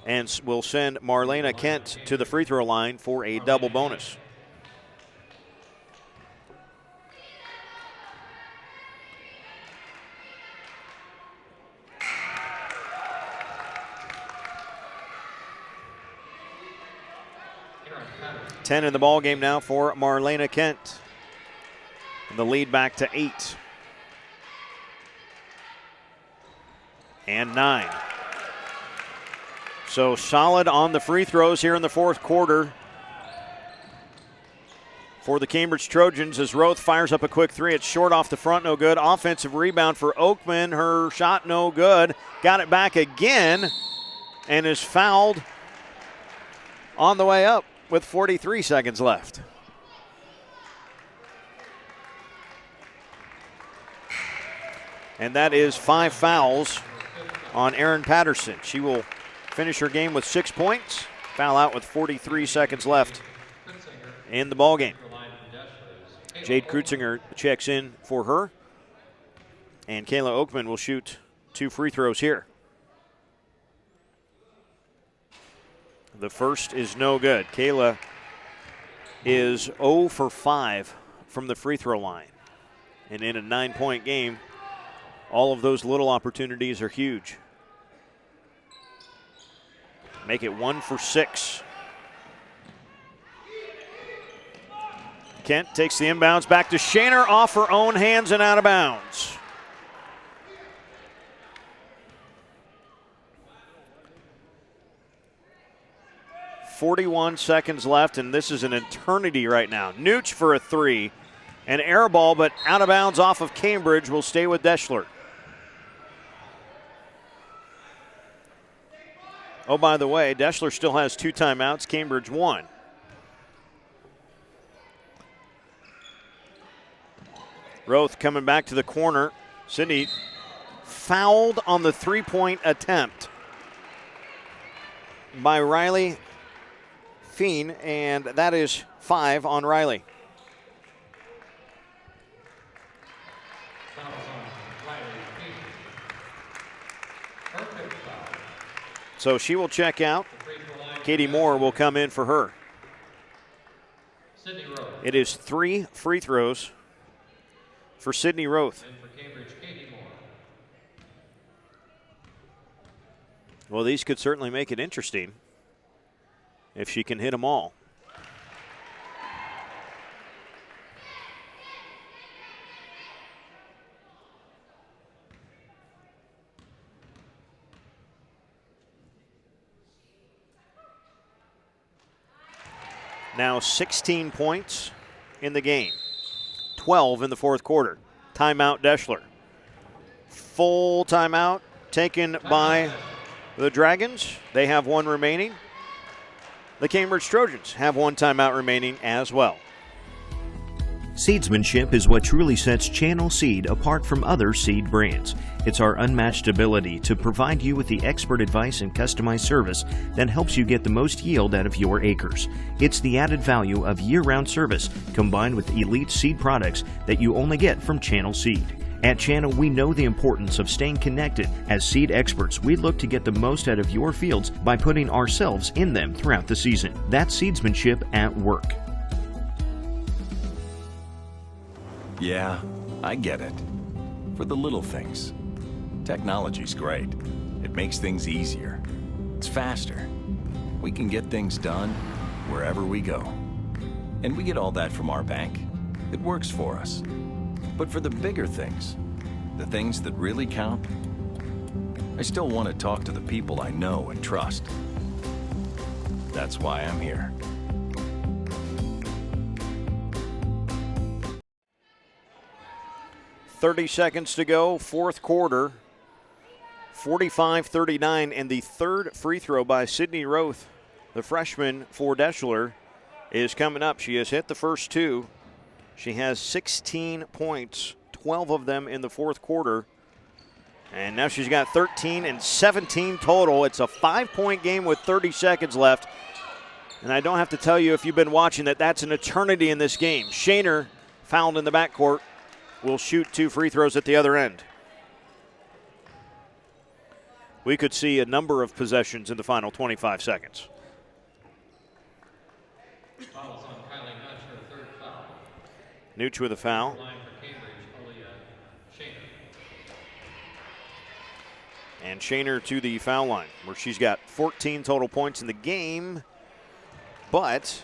and will send Marlena Kent to the free throw line for a double bonus. Ten in the ball game now for Marlena Kent. And the lead back to 8. And 9. So solid on the free throws here in the fourth quarter for the Cambridge Trojans as Roth fires up a quick 3. It's short off the front, no good. Offensive rebound for Oakman. Her shot no good. Got it back again and is fouled on the way up with 43 seconds left. And that is 5 fouls on Erin Patterson. She will finish her game with 6 points. Foul out with 43 seconds left in the ball game. Jade Krutzinger checks in for her. And Kayla Oakman will shoot 2 free throws here. The first is no good. Kayla is 0 for 5 from the free throw line. And in a 9-point game, all of those little opportunities are huge. Make it 1 for 6. Kent takes the inbounds back to Shaner off her own hands and out of bounds. .41 seconds left, and this is an eternity right now. Nooch for a 3. An air ball, but out of bounds off of Cambridge, will stay with Deshler. Oh, by the way, Deshler still has 2 timeouts. Cambridge 1. Roth coming back to the corner. Sydney fouled on the 3-point attempt by Riley Feen, and that is 5 on Riley. So she will check out. Katie Moore will come in for her. It is 3 free throws for Sydney Roth. Well, these could certainly make it interesting if she can hit them all. Now 16 points in the game. 12 in the fourth quarter. Timeout Deshler. Full timeout taken by the Dragons. They have 1 remaining. The Cambridge Trojans have 1 timeout remaining as well. Seedsmanship is what truly sets Channel Seed apart from other seed brands. It's our unmatched ability to provide you with the expert advice and customized service that helps you get the most yield out of your acres. It's the added value of year-round service combined with elite seed products that you only get from Channel Seed. At Channel, we know the importance of staying connected. As seed experts, we look to get the most out of your fields by putting ourselves in them throughout the season. That's seedsmanship at work. Yeah, I get it. For the little things. Technology's great. It makes things easier. It's faster. We can get things done wherever we go. And we get all that from our bank. It works for us. But for the bigger things, the things that really count, I still want to talk to the people I know and trust. That's why I'm here. .30 to go, fourth quarter. 45-39, and the third free throw by Sydney Roth, the freshman for Deshler, is coming up. She has hit the first two. She has 16 points, 12 of them in the fourth quarter. And now she's got 13 and 17 total. It's a 5-point game with 30 seconds left. And I don't have to tell you, if you've been watching, that that's an eternity in this game. Shaner, fouled in the backcourt, will shoot 2 free throws at the other end. We could see a number of possessions in the final 25 seconds. Fouls on Kylie Nutch, her third foul. Nooch with a foul. Line for Cambridge, Aaliyah Shaner. And Shaner to the foul line, where she's got 14 total points in the game. But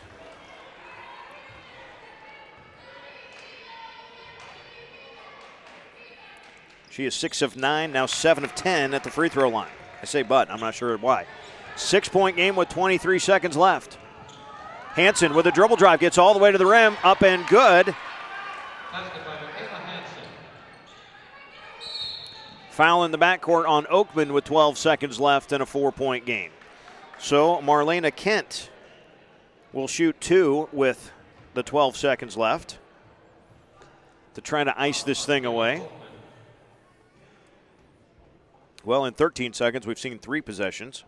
she is 6 of 9, now 7 of 10 at the free throw line. I say but, I'm not sure why. 6-point game with 23 seconds left. Hansen with a dribble drive, gets all the way to the rim, up and good. Foul in the backcourt on Oakman with 12 seconds left and a 4-point game. So Marlena Kent will shoot 2 with the 12 seconds left to try to ice this thing away. Well, in 13 seconds, we've seen 3 possessions.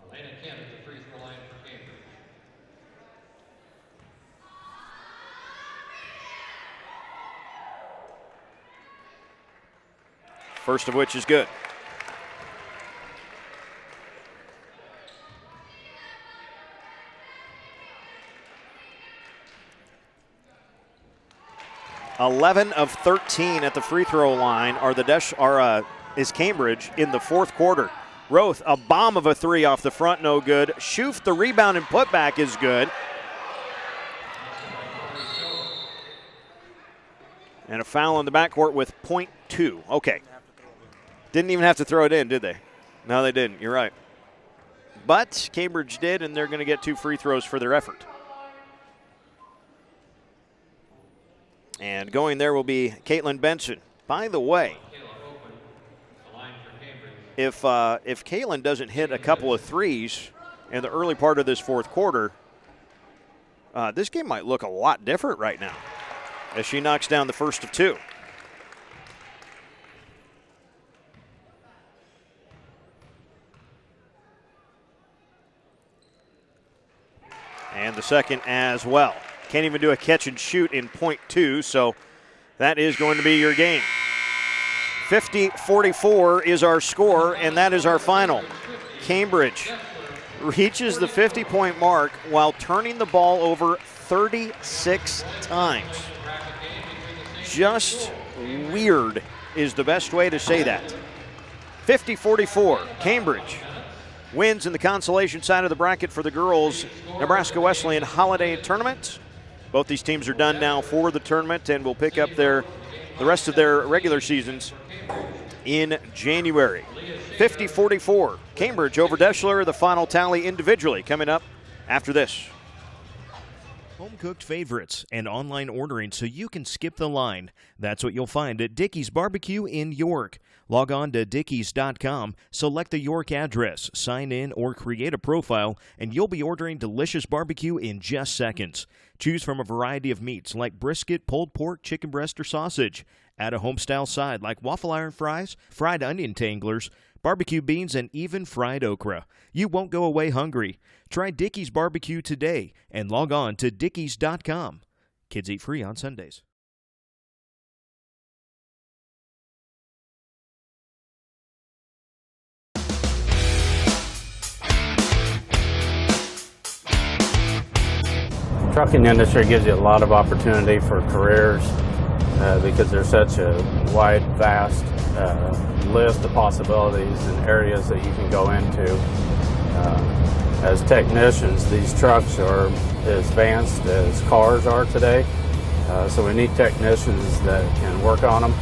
First of which is good. (11 of 13 at the free throw line is Cambridge in the fourth quarter. Roth, a bomb of a 3 off the front, no good. Schoof, the rebound and putback is good. And a foul in the backcourt with .2. Okay. Didn't even have to throw it in, did they? No, they didn't. You're right. But Cambridge did, and they're going to get 2 free throws for their effort. And going there will be Caitlin Benson. By the way, if Caitlin doesn't hit a couple of threes in the early part of this fourth quarter, this game might look a lot different right now as she knocks down the first of 2. And the second as well. Can't even do a catch and shoot in .2, so that is going to be your game. 50-44 is our score, and that is our final. Cambridge reaches the 50-point mark while turning the ball over 36 times. Just weird is the best way to say that. 50-44, Cambridge wins in the consolation side of the bracket for the girls' Nebraska Wesleyan Holiday Tournament. Both these teams are done now for the tournament and will pick up the rest of their regular seasons in January. 50-44, Cambridge over Deshler. The final tally individually coming up after this. Home-cooked favorites and online ordering so you can skip the line. That's what you'll find at Dickey's Barbecue in York. Log on to dickeys.com, select the York address, sign in, or create a profile, and you'll be ordering delicious barbecue in just seconds. Choose from a variety of meats like brisket, pulled pork, chicken breast, or sausage. Add a home-style side like waffle iron fries, fried onion tanglers, barbecue beans, and even fried okra. You won't go away hungry. Try Dickey's Barbecue today and log on to dickeys.com. Kids eat free on Sundays. Trucking industry gives you a lot of opportunity for careers. because there's such a wide, vast list of possibilities and areas that you can go into. As technicians, these trucks are as advanced as cars are today, so we need technicians that can work on them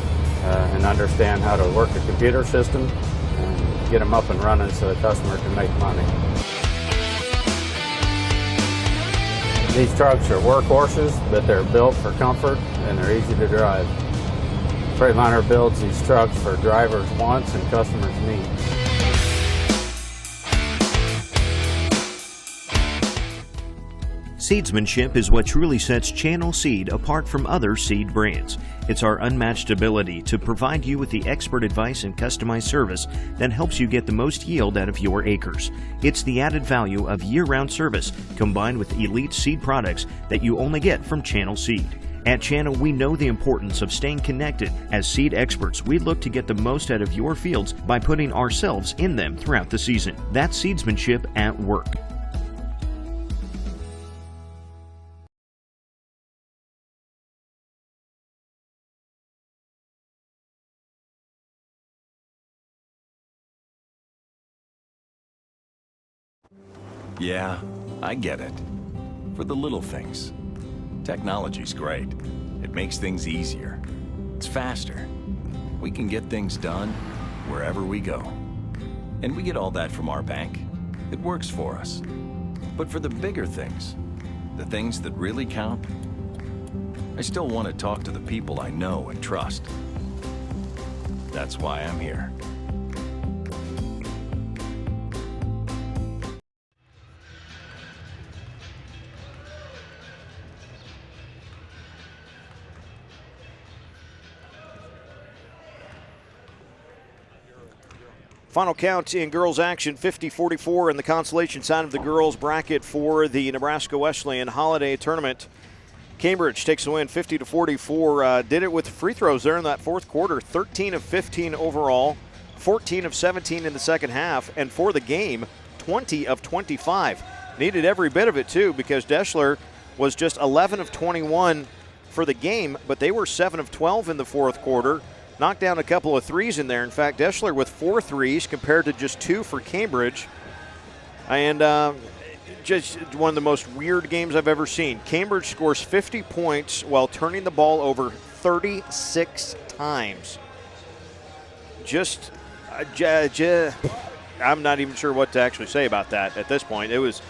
and understand how to work a computer system and get them up and running so the customer can make money. These trucks are workhorses, but they're built for comfort and they're easy to drive. Freightliner builds these trucks for drivers' wants and customers' needs. Seedsmanship is what truly sets Channel Seed apart from other seed brands. It's our unmatched ability to provide you with the expert advice and customized service that helps you get the most yield out of your acres. It's the added value of year-round service combined with elite seed products that you only get from Channel Seed. At Channel, we know the importance of staying connected. As seed experts, we look to get the most out of your fields by putting ourselves in them throughout the season. That's seedsmanship at work. Yeah, I get it. For the little things. Technology's great. It makes things easier. It's faster. We can get things done wherever we go. And we get all that from our bank. It works for us. But for the bigger things, the things that really count, I still want to talk to the people I know and trust. That's why I'm here. Final count in girls action, 50-44 in the consolation side of the girls bracket for the Nebraska Wesleyan Holiday Tournament. Cambridge takes the win 50-44. Did it with free throws there in that fourth quarter, 13 of 15 overall, 14 of 17 in the second half, and for the game, 20 of 25. Needed every bit of it too because Deshler was just 11 of 21 for the game, but they were 7 of 12 in the fourth quarter. Knocked down a couple of threes in there. In fact, Deshler with 4 threes compared to just 2 for Cambridge. And just one of the most weird games I've ever seen. Cambridge scores 50 points while turning the ball over 36 times. I'm not even sure what to actually say about that at this point. It was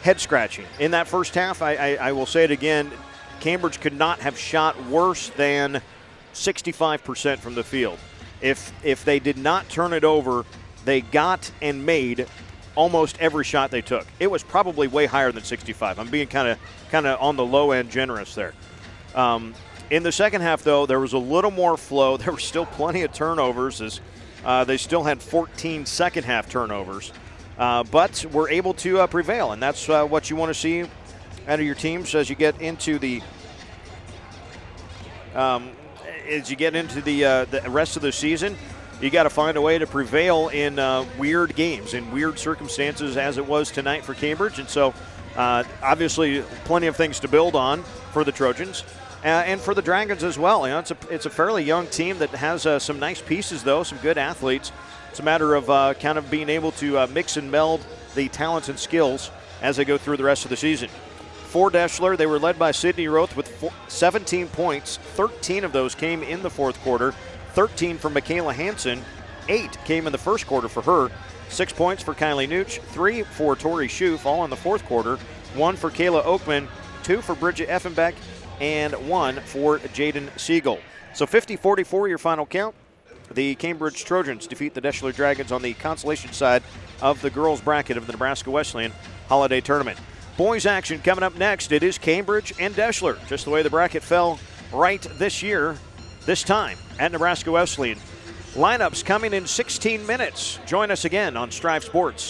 head-scratching. In that first half, I will say it again, Cambridge could not have shot worse than 65% from the field. If they did not turn it over, they got and made almost every shot they took. It was probably way higher than 65. I'm being kind of on the low end generous there. In the second half, though, there was a little more flow. There were still plenty of turnovers as they still had 14 second half turnovers, but were able to prevail, and that's what you want to see out of your teams as you get into the rest of the season. You got to find a way to prevail in weird games, in weird circumstances, as it was tonight for Cambridge. And so, obviously, plenty of things to build on for the Trojans and for the Dragons as well. You know, it's a fairly young team that has some nice pieces, though, some good athletes. It's a matter of kind of being able to mix and meld the talents and skills as they go through the rest of the season. For Deshler, they were led by Sydney Roth with 17 points. 13 of those came in the fourth quarter. 13 from Michaela Hansen. 8 came in the first quarter for her. 6 points for Kylie Nooch. 3 for Tori Schoof, all in the fourth quarter. 1 for Kayla Oakman. 2 for Bridget Effenbeck. And 1 for Jaden Siegel. So 50-44 your final count. The Cambridge Trojans defeat the Deshler Dragons on the consolation side of the girls bracket of the Nebraska Wesleyan Holiday Tournament. Boys action coming up next. It is Cambridge and Deshler, just the way the bracket fell right this year, this time at Nebraska Wesleyan. Lineups coming in 16 minutes. Join us again on Strive Sports.